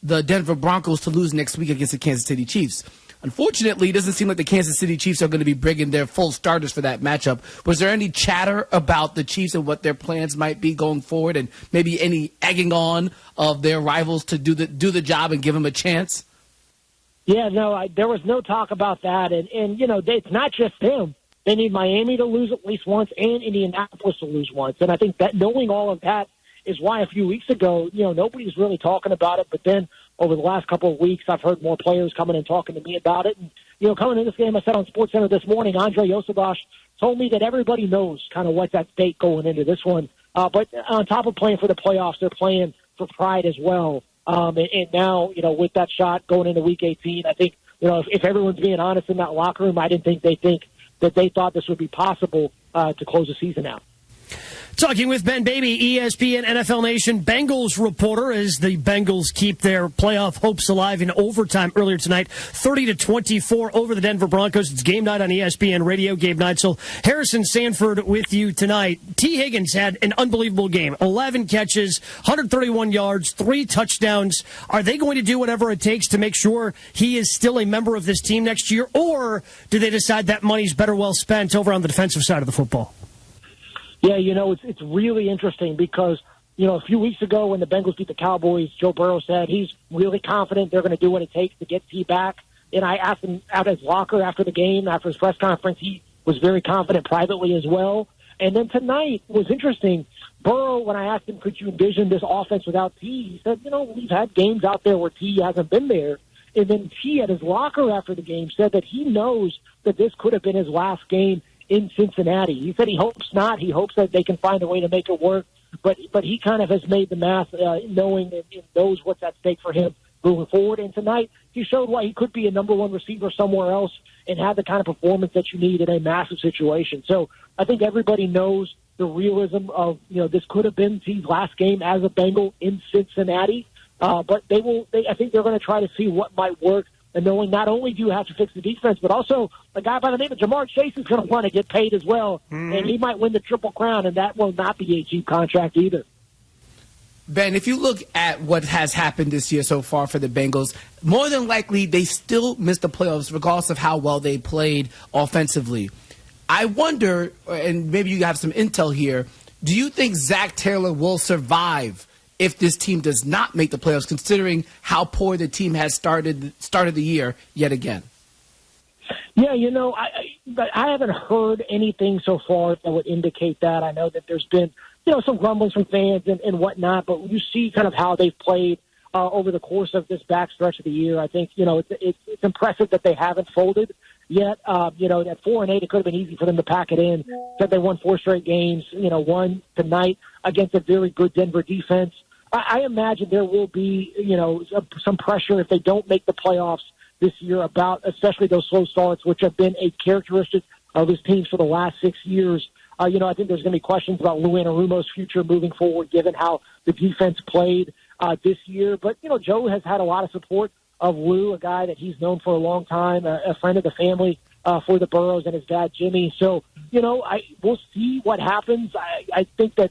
the Denver Broncos to lose next week against the Kansas City Chiefs. Unfortunately, it doesn't seem like the Kansas City Chiefs are going to be bringing their full starters for that matchup. Was there any chatter about the Chiefs and what their plans might be going forward, and maybe any egging on of their rivals to do the job and give them a chance? Yeah, no, there was no talk about that. And it's not just them. They need Miami to lose at least once and Indianapolis to lose once. And I think that knowing all of that is why a few weeks ago, nobody's really talking about it. But then over the last couple of weeks, I've heard more players coming and talking to me about it. And, coming into this game, I said on SportsCenter this morning, Andre Yosebosh told me that everybody knows kind of what's at stake going into this one. But on top of playing for the playoffs, they're playing for pride as well. And now, with that shot going into Week 18, I think, if everyone's being honest in that locker room, I didn't think they thought this would be possible to close the season out. Talking with Ben Baby, ESPN NFL Nation Bengals reporter, as the Bengals keep their playoff hopes alive in overtime earlier tonight, 30-24 over the Denver Broncos. It's game night on ESPN Radio. Gabe Neitzel, Harrison Sanford with you tonight. T. Higgins had an unbelievable game. 11 catches, 131 yards, 3 touchdowns. Are they going to do whatever it takes to make sure he is still a member of this team next year, or do they decide that money's better well spent over on the defensive side of the football? Yeah, it's really interesting because, a few weeks ago when the Bengals beat the Cowboys, Joe Burrow said he's really confident they're going to do what it takes to get T back. And I asked him out at his locker after the game, after his press conference, he was very confident privately as well. And then tonight was interesting. Burrow, when I asked him, could you envision this offense without T? He said, we've had games out there where T hasn't been there. And then T at his locker after the game said that he knows that this could have been his last game in Cincinnati. He said he hopes not. He hopes that they can find a way to make it work. But he kind of has made the math knowing and knows what's at stake for him moving forward. And tonight he showed why he could be a number one receiver somewhere else and have the kind of performance that you need in a massive situation. So I think everybody knows the realism of, this could have been T's last game as a Bengal in Cincinnati. But I think they're going to try to see what might work. And knowing not only do you have to fix the defense, but also a guy by the name of Jamar Chase is going to want to get paid as well. Mm-hmm. And he might win the Triple Crown, and that will not be a cheap contract either. Ben, if you look at what has happened this year so far for the Bengals, more than likely they still miss the playoffs regardless of how well they played offensively. I wonder, and maybe you have some intel here, do you think Zach Taylor will survive if this team does not make the playoffs, considering how poor the team has started the year yet again? Yeah, I haven't heard anything so far that would indicate that. I know that there's been, some grumblings from fans and whatnot, but you see kind of how they've played over the course of this backstretch of the year. I think, it's impressive that they haven't folded yet. At 4-8, it could have been easy for them to pack it in. That they won 4 straight games, one tonight against a very good Denver defense. I imagine there will be, some pressure if they don't make the playoffs this year about especially those slow starts, which have been a characteristic of his teams for the last 6 years. I think there's going to be questions about Lou Anarumo's future moving forward, given how the defense played this year. But, Joe has had a lot of support of Lou, a guy that he's known for a long time, a friend of the family for the Burrows and his dad, Jimmy. So, we'll see what happens. I think that,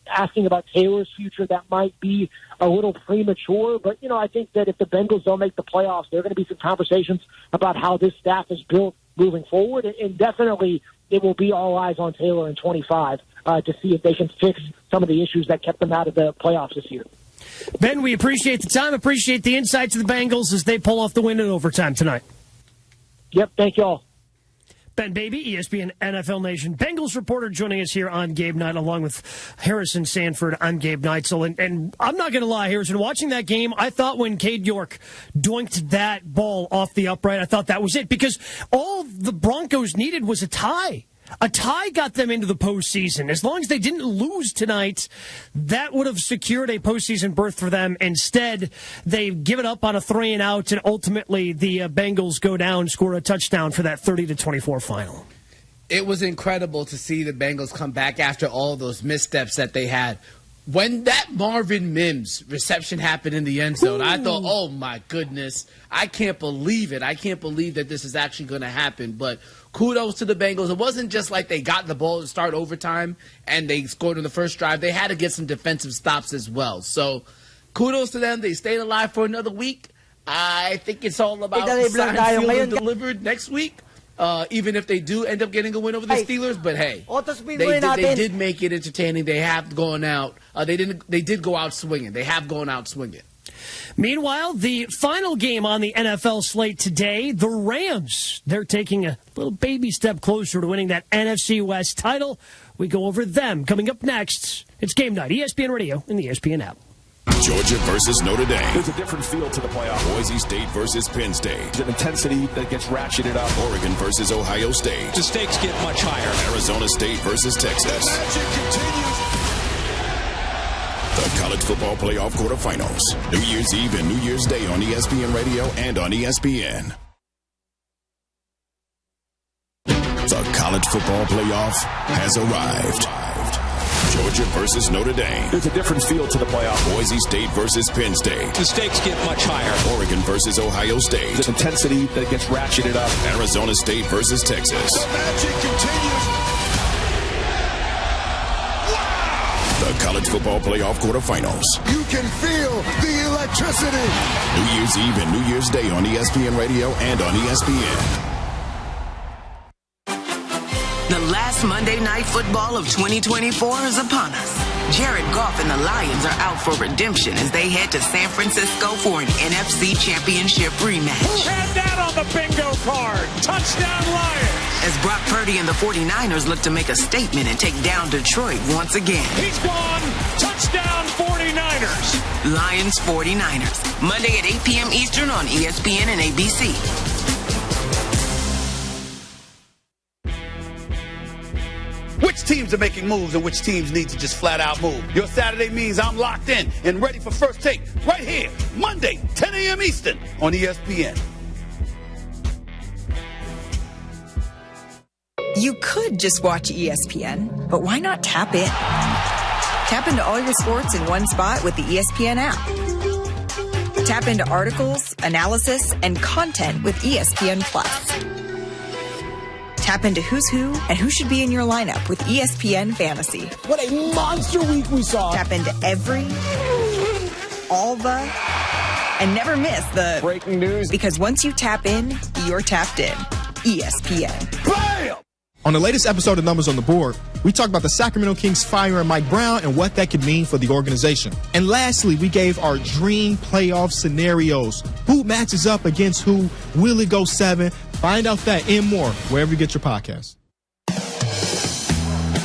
asking about Taylor's future, that might be a little premature. But, I think that if the Bengals don't make the playoffs, there are going to be some conversations about how this staff is built moving forward. And definitely it will be all eyes on Taylor in 25 to see if they can fix some of the issues that kept them out of the playoffs this year. Ben, we appreciate the time, appreciate the insights of the Bengals as they pull off the win in overtime tonight. Yep, thank you all. Ben Baby, ESPN NFL Nation Bengals reporter, joining us here on Gabe Night, along with Harrison Sanford. I'm Gabe Neitzel, and I'm not going to lie, Harrison, watching that game, I thought when Cade York doinked that ball off the upright, I thought that was it, because all the Broncos needed was a tie. A tie got them into the postseason. As long as they didn't lose tonight, that would have secured a postseason berth for them. Instead, they give it up on a 3-and-out, and ultimately the Bengals go down, score a touchdown for that 30-24 final. It was incredible to see the Bengals come back after all those missteps that they had. When that Marvin Mims reception happened in the end zone, I thought, oh, my goodness, I can't believe it. I can't believe that this is actually going to happen. But kudos to the Bengals. It wasn't just like they got the ball to start overtime and they scored in the first drive. They had to get some defensive stops as well. So kudos to them. They stayed alive for another week. I think it's all about signed, sealed, and delivered next week. Even if they do end up getting a win over the Steelers, but hey, they did make it entertaining. They have gone out. They did go out swinging. They have gone out swinging. Meanwhile, the final game on the NFL slate today, the Rams. They're taking a little baby step closer to winning that NFC West title. We go over them coming up next. It's Game Night, ESPN Radio and the ESPN app. Georgia versus Notre Dame. There's a different feel to the playoff. Boise State versus Penn State. There's an intensity that gets ratcheted up. Oregon versus Ohio State. The stakes get much higher. Arizona State versus Texas. The magic continues. The College Football Playoff Quarterfinals. New Year's Eve and New Year's Day on ESPN Radio and on ESPN. The College Football Playoff has arrived. Georgia versus Notre Dame. There's a different feel to the playoff. Boise State versus Penn State. The stakes get much higher. Oregon versus Ohio State. There's intensity that gets ratcheted up. Arizona State versus Texas. The magic continues. The College Football Playoff Quarterfinals. You can feel the electricity. New Year's Eve and New Year's Day on ESPN Radio and on ESPN. The last Monday Night Football of 2024 is upon us. Jared Goff and the Lions are out for redemption as they head to San Francisco for an NFC Championship rematch. Who had that on the bingo card? Touchdown Lions! As Brock Purdy and the 49ers look to make a statement and take down Detroit once again. He's gone! Touchdown 49ers! Lions 49ers. Monday at 8 p.m. Eastern on ESPN and ABC. Which teams are making moves and which teams need to just flat out move? Your Saturday means I'm locked in and ready for First Take right here, Monday, 10 a.m. Eastern on ESPN. You could just watch ESPN, but why not tap in? Tap into all your sports in one spot with the ESPN app. Tap into articles, analysis, and content with ESPN Plus. Tap into who's who and who should be in your lineup with ESPN Fantasy. What a monster week we saw. Tap into every, all the, and never miss the breaking news. Because once you tap in, you're tapped in. ESPN. Bam! On the latest episode of Numbers on the Board, we talked about the Sacramento Kings firing Mike Brown and what that could mean for the organization. And lastly, we gave our dream playoff scenarios. Who matches up against who? Will it go 7? Find out that and more wherever you get your podcasts.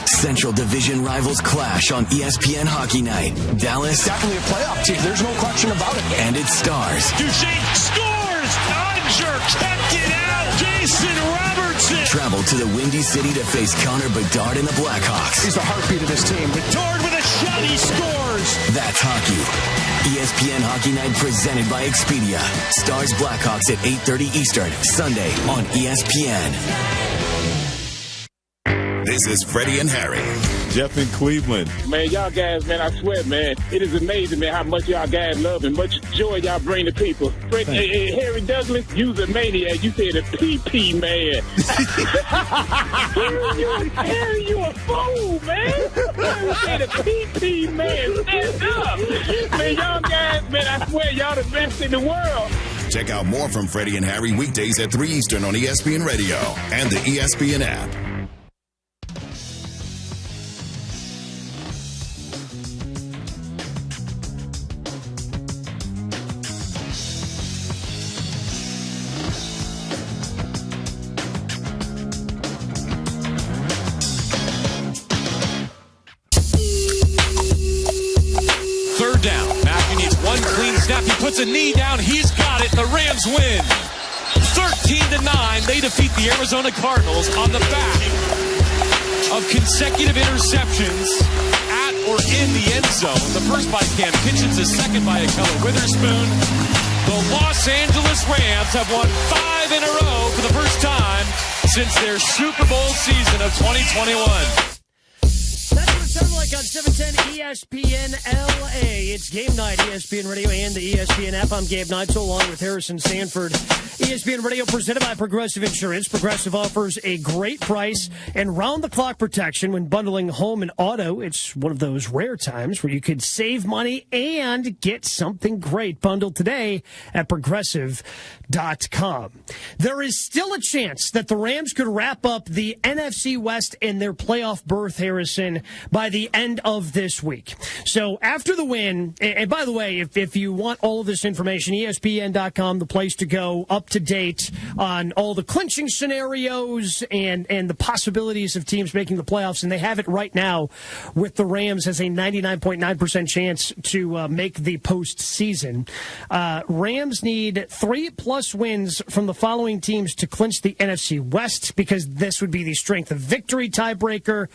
Central Division rivals clash on ESPN Hockey Night. Dallas. Definitely a playoff team. There's no question about it. And its stars. Duchesne scores! Odger kept it out! Jason Robertson! Travel to the Windy City to face Connor Bedard and the Blackhawks. He's the heartbeat of this team. Bedard with a shot, he scores! That's hockey. ESPN Hockey Night presented by Expedia. Stars Blackhawks at 8:30 Eastern, Sunday on ESPN. This is Freddie and Harry. Jeff in Cleveland. Man, y'all guys, man, I swear, man, it is amazing, man, how much y'all guys love and much joy y'all bring to people. Harry Douglas, you's a maniac. You said a PP man. Harry, you a fool, man. You said a PP man. Stand up. Man, y'all guys, man, I swear, y'all the best in the world. Check out more from Freddie and Harry weekdays at 3 Eastern on ESPN Radio and the ESPN app. Snap, he puts a knee down, he's got it, the Rams win. 13-9, they defeat the Arizona Cardinals on the back of consecutive interceptions at or in the end zone. The first by Cam Kitchens, the second by Ahkello Witherspoon. The Los Angeles Rams have won 5 in a row for the first time since their Super Bowl season of 2021. That's what Sounds like on 710 ESPN LA. It's Game Night, ESPN Radio and the ESPN app. I'm Gabe Neitzel along with Harrison Sanford. ESPN Radio presented by Progressive Insurance. Progressive offers a great price and round-the-clock protection when bundling home and auto. It's one of those rare times where you could save money and get something great. Bundled today at Progressive.com. There is still a chance that the Rams could wrap up the NFC West and their playoff berth, Harrison, by the end of this week. So after the win, and by the way, if you want all of this information, ESPN.com, the place to go, up to date on all the clinching scenarios and the possibilities of teams making the playoffs. And they have it right now with the Rams as a 99.9% chance to make the postseason. Rams need 3+ wins from the following teams to clinch the NFC West, because this would be the strength of victory tiebreaker.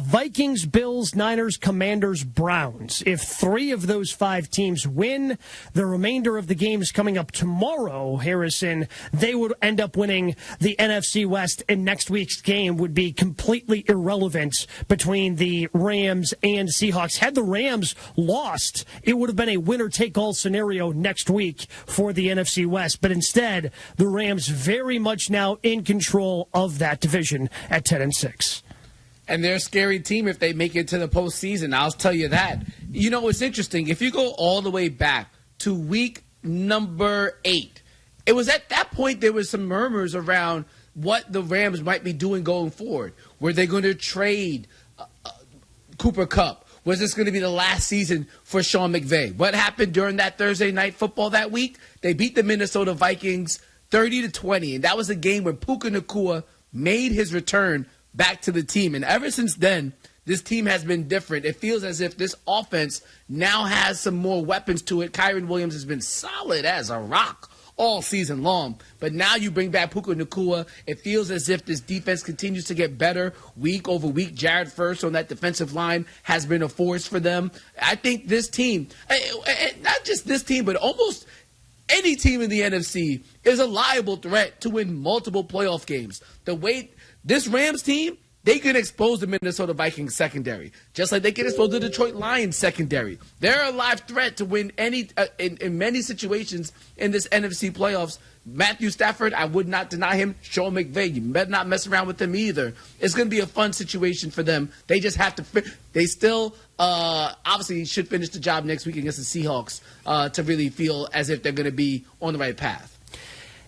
Vikings, Bills, Niners, Commanders, Browns. If 3 of those 5 teams win, the remainder of the games coming up tomorrow, Harrison, they would end up winning the NFC West, and next week's game would be completely irrelevant between the Rams and Seahawks. Had the Rams lost, it would have been a winner-take-all scenario next week for the NFC West, but instead, the Rams very much now in control of that division at 10-6. And they're a scary team if they make it to the postseason. I'll tell you that. You know, it's interesting. If you go all the way back to week number 8, it was at that point there was some murmurs around what the Rams might be doing going forward. Were they going to trade Cooper Kupp? Was this going to be the last season for Sean McVay? What happened during that Thursday night football that week? They beat the Minnesota Vikings 30-20, and that was a game where Puka Nacua made his return back to the team. And ever since then, this team has been different. It feels as if this offense now has some more weapons to it. Kyren Williams has been solid as a rock all season long. But now you bring back Puka Nacua. It feels as if this defense continues to get better week over week. Jared First on that defensive line has been a force for them. I think this team, not just this team, but almost any team in the NFC is a liable threat to win multiple playoff games. The way this Rams team, they can expose the Minnesota Vikings secondary, just like they can expose the Detroit Lions secondary. They're a live threat to win any in many situations in this NFC playoffs. Matthew Stafford, I would not deny him. Sean McVay, you better not mess around with them either. It's going to be a fun situation for them. They just have to they still obviously should finish the job next week against the Seahawks to really feel as if they're going to be on the right path.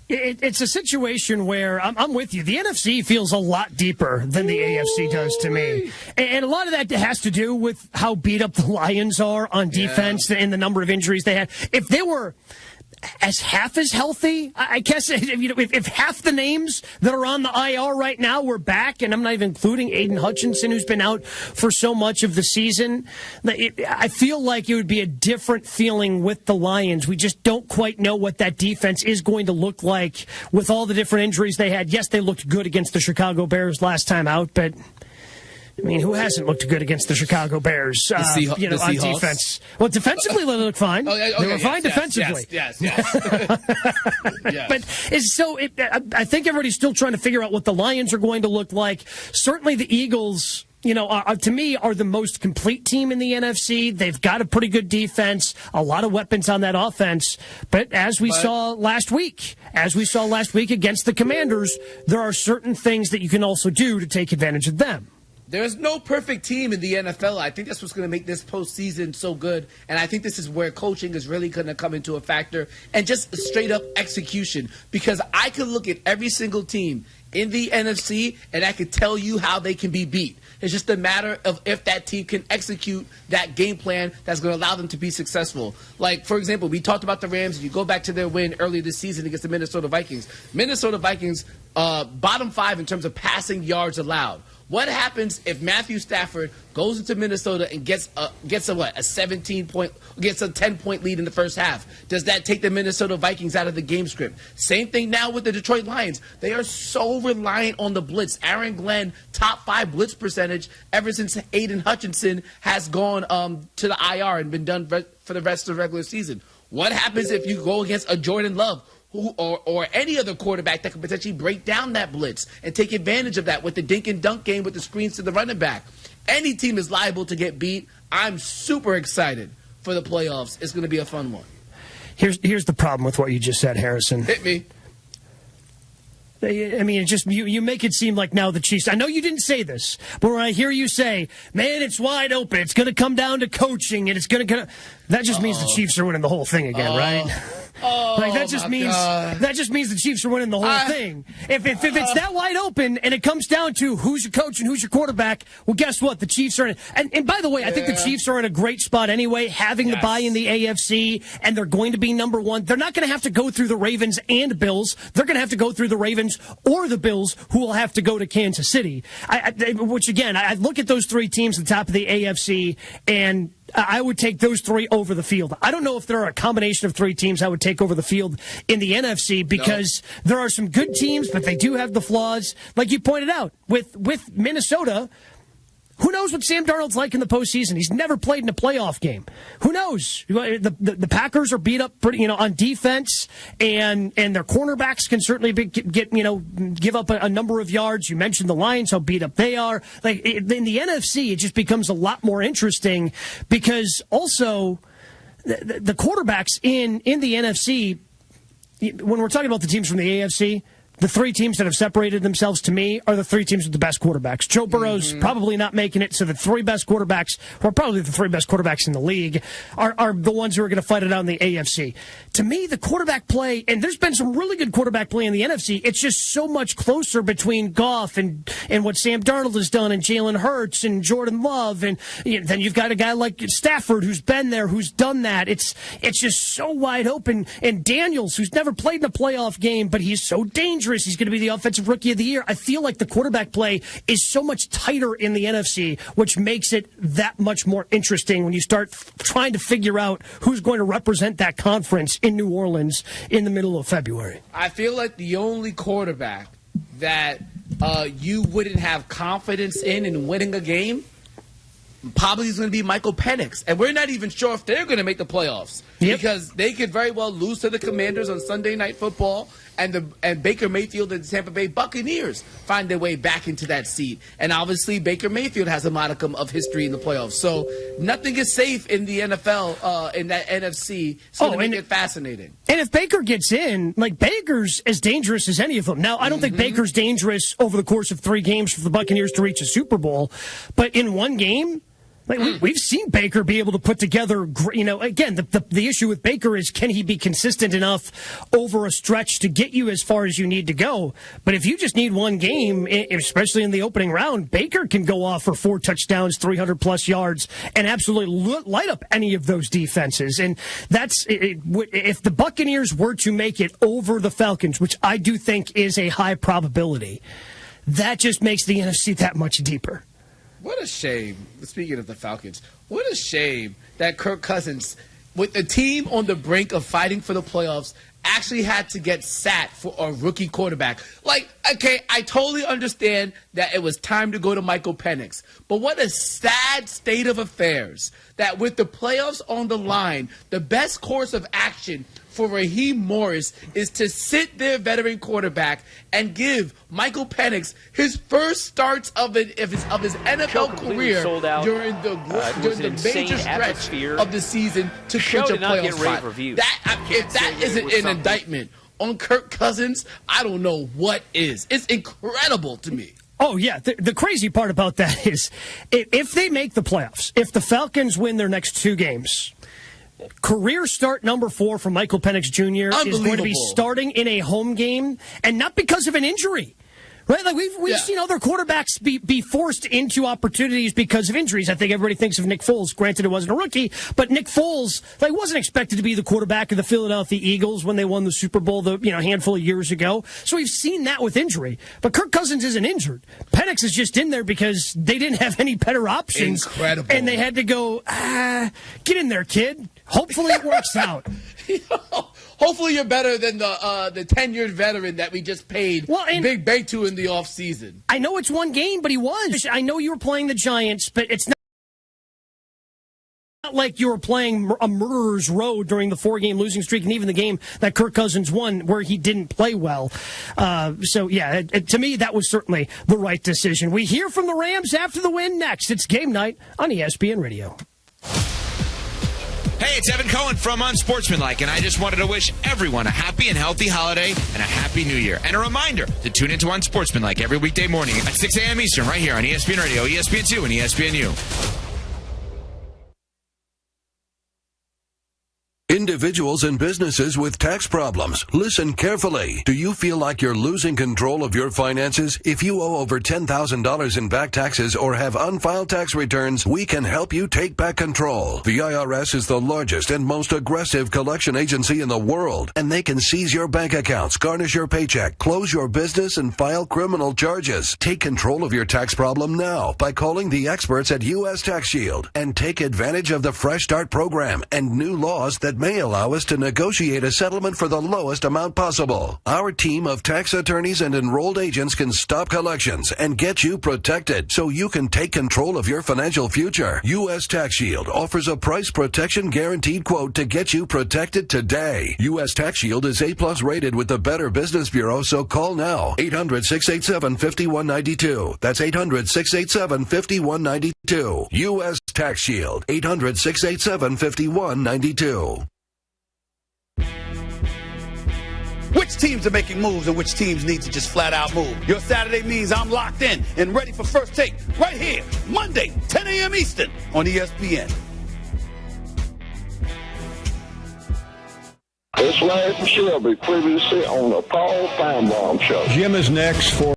It's a situation where I'm with you. The NFC feels a lot deeper than the AFC does to me. And a lot of that has to do with how beat up the Lions are on defense and the number of injuries they had. If they were half as healthy, I guess, if half the names that are on the IR right now were back, and I'm not even including Aiden Hutchinson, who's been out for so much of the season, I feel like it would be a different feeling with the Lions. We just don't quite know what that defense is going to look like with all the different injuries they had. Yes, they looked good against the Chicago Bears last time out, but I mean, who hasn't looked good against the Chicago Bears? On defense. Well, defensively, they look fine. They were fine defensively. Yes. But I think everybody's still trying to figure out what the Lions are going to look like. Certainly, the Eagles, to me, are the most complete team in the NFC. They've got a pretty good defense, a lot of weapons on that offense. But as we saw last week against the Commanders, there are certain things that you can also do to take advantage of them. There's no perfect team in the NFL. I think that's what's going to make this postseason so good. And I think this is where coaching is really going to come into a factor, and just straight up execution. Because I could look at every single team in the NFC and I could tell you how they can be beat. It's just a matter of if that team can execute that game plan that's going to allow them to be successful. Like, for example, we talked about the Rams. If you go back to their win earlier this season against the Minnesota Vikings, bottom 5 in terms of passing yards allowed. What happens if Matthew Stafford goes into Minnesota and gets a 10-point lead in the first half? Does that take the Minnesota Vikings out of the game script? Same thing now with the Detroit Lions. They are so reliant on the blitz. Aaron Glenn, top 5 blitz percentage ever since Aiden Hutchinson has gone to the IR and been done for the rest of the regular season. What happens if you go against a Jordan Love or any other quarterback that could potentially break down that blitz and take advantage of that with the dink and dunk game with the screens to the running back? any team is liable to get beat. I'm super excited for the playoffs. It's going to be a fun one. Here's the problem with what you just said, Harrison. Hit me. I mean, it just you make it seem like now the Chiefs. I know you didn't say this, but when I hear you say, "Man, it's wide open. It's going to come down to coaching, and it's going to," that just means the Chiefs are winning the whole thing again, right? Like that just means the Chiefs are winning the whole thing. If it's that wide open and it comes down to who's your coach and who's your quarterback, well, guess what? The Chiefs are in. And by the way, I think the Chiefs are in a great spot anyway, having the bye in the AFC, and they're going to be number one. They're not going to have to go through the Ravens and Bills. They're going to have to go through the Ravens or the Bills, who will have to go to Kansas City. Which again, I look at those three teams at the top of the AFC, and I would take those three over the field. I don't know if there are a combination of three teams I would take over the field in the NFC because there are some good teams, but they do have the flaws. Like you pointed out, with Minnesota, who knows what Sam Darnold's like in the postseason? He's never played in a playoff game. Who knows? The Packers are beat up pretty, on defense, and their cornerbacks can certainly give up a number of yards. You mentioned the Lions, how beat up they are. Like in the NFC, it just becomes a lot more interesting because also the quarterbacks in the NFC. When we're talking about the teams from the AFC. The three teams that have separated themselves to me are the three teams with the best quarterbacks. Joe Burrow's probably not making it, so the three best quarterbacks, or probably the three best quarterbacks in the league, are the ones who are going to fight it out in the AFC. To me, the quarterback play, and there's been some really good quarterback play in the NFC, it's just so much closer between Goff and what Sam Darnold has done, and Jalen Hurts and Jordan Love, and then you've got a guy like Stafford who's been there, who's done that. It's just so wide open, and Daniels, who's never played in a playoff game, but he's so dangerous. He's going to be the offensive rookie of the year. I feel like the quarterback play is so much tighter in the NFC, which makes it that much more interesting when you start trying to figure out who's going to represent that conference in New Orleans in the middle of February. I feel like the only quarterback that you wouldn't have confidence in winning a game probably is going to be Michael Penix. And we're not even sure if they're going to make the playoffs because they could very well lose to the Commanders on Sunday Night Football, and Baker Mayfield and the Tampa Bay Buccaneers find their way back into that seat. And obviously Baker Mayfield has a modicum of history in the playoffs. So nothing is safe in the NFL, in that NFC. So to make it fascinating. And if Baker gets in, like Baker's as dangerous as any of them. Now, I don't think Baker's dangerous over the course of 3 games for the Buccaneers to reach a Super Bowl. But in one game, like we've seen Baker be able to put together, again, the issue with Baker is can he be consistent enough over a stretch to get you as far as you need to go? But if you just need one game, especially in the opening round, Baker can go off for 4 touchdowns, 300-plus yards, and absolutely light up any of those defenses. And that's if the Buccaneers were to make it over the Falcons, which I do think is a high probability, that just makes the NFC that much deeper. What a shame, speaking of the Falcons, what a shame that Kirk Cousins, with the team on the brink of fighting for the playoffs, actually had to get sat for a rookie quarterback. Like, okay, I totally understand that it was time to go to Michael Penix, but what a sad state of affairs that with the playoffs on the line, the best course of action for Raheem Morris is to sit their veteran quarterback and give Michael Penix his first starts of his NFL career during the major stretch of the season to clinch a playoff spot. If that isn't an indictment on Kirk Cousins, I don't know what is. It's incredible to me. Oh, yeah. The crazy part about that is if they make the playoffs, if the Falcons win their next 2 games, career start number 4 for Michael Penix Jr. is going to be starting in a home game, and not because of an injury. Right, like we've seen other quarterbacks be forced into opportunities because of injuries. I think everybody thinks of Nick Foles. Granted, it wasn't a rookie, but Nick Foles wasn't expected to be the quarterback of the Philadelphia Eagles when they won the Super Bowl a handful of years ago. So we've seen that with injury. But Kirk Cousins isn't injured. Penix is just in there because they didn't have any better options. Incredible. And they had to go, get in there, kid. Hopefully it works out. Hopefully you're better than the tenured veteran that we just paid big bank to in the offseason. I know it's one game, but he was. I know you were playing the Giants, but it's like you were playing a murderer's row during the 4-game losing streak, and even the game that Kirk Cousins won where he didn't play well. To me, that was certainly the right decision. We hear from the Rams after the win next. It's Game Night on ESPN Radio. Hey, it's Evan Cohen from Unsportsmanlike, and I just wanted to wish everyone a happy and healthy holiday and a happy new year. And a reminder to tune into Unsportsmanlike every weekday morning at 6 a.m. Eastern right here on ESPN Radio, ESPN2, and ESPNU. Individuals and businesses with tax problems, listen carefully. Do you feel like you're losing control of your finances? If you owe over $10,000 in back taxes or have unfiled tax returns, we can help you take back control. The IRS is the largest and most aggressive collection agency in the world, and they can seize your bank accounts, garnish your paycheck, close your business, and file criminal charges. Take control of your tax problem now by calling the experts at U.S. Tax Shield and take advantage of the Fresh Start program and new laws that may allow us to negotiate a settlement for the lowest amount possible. Our team of tax attorneys and enrolled agents can stop collections and get you protected so you can take control of your financial future. U.S. Tax Shield offers a price protection guaranteed quote to get you protected today. U.S. Tax Shield is A+ rated with the Better Business Bureau, so call now. 800-687-5192. That's 800-687-5192. U.S. Tax Shield. 800-687-5192. Which teams are making moves and which teams need to just flat out move? Your Saturday means I'm locked in and ready for First Take right here, Monday, 10 a.m. Eastern on ESPN. It's Larry from Shelby, previously on the Paul Feinbaum Show. Jim is next for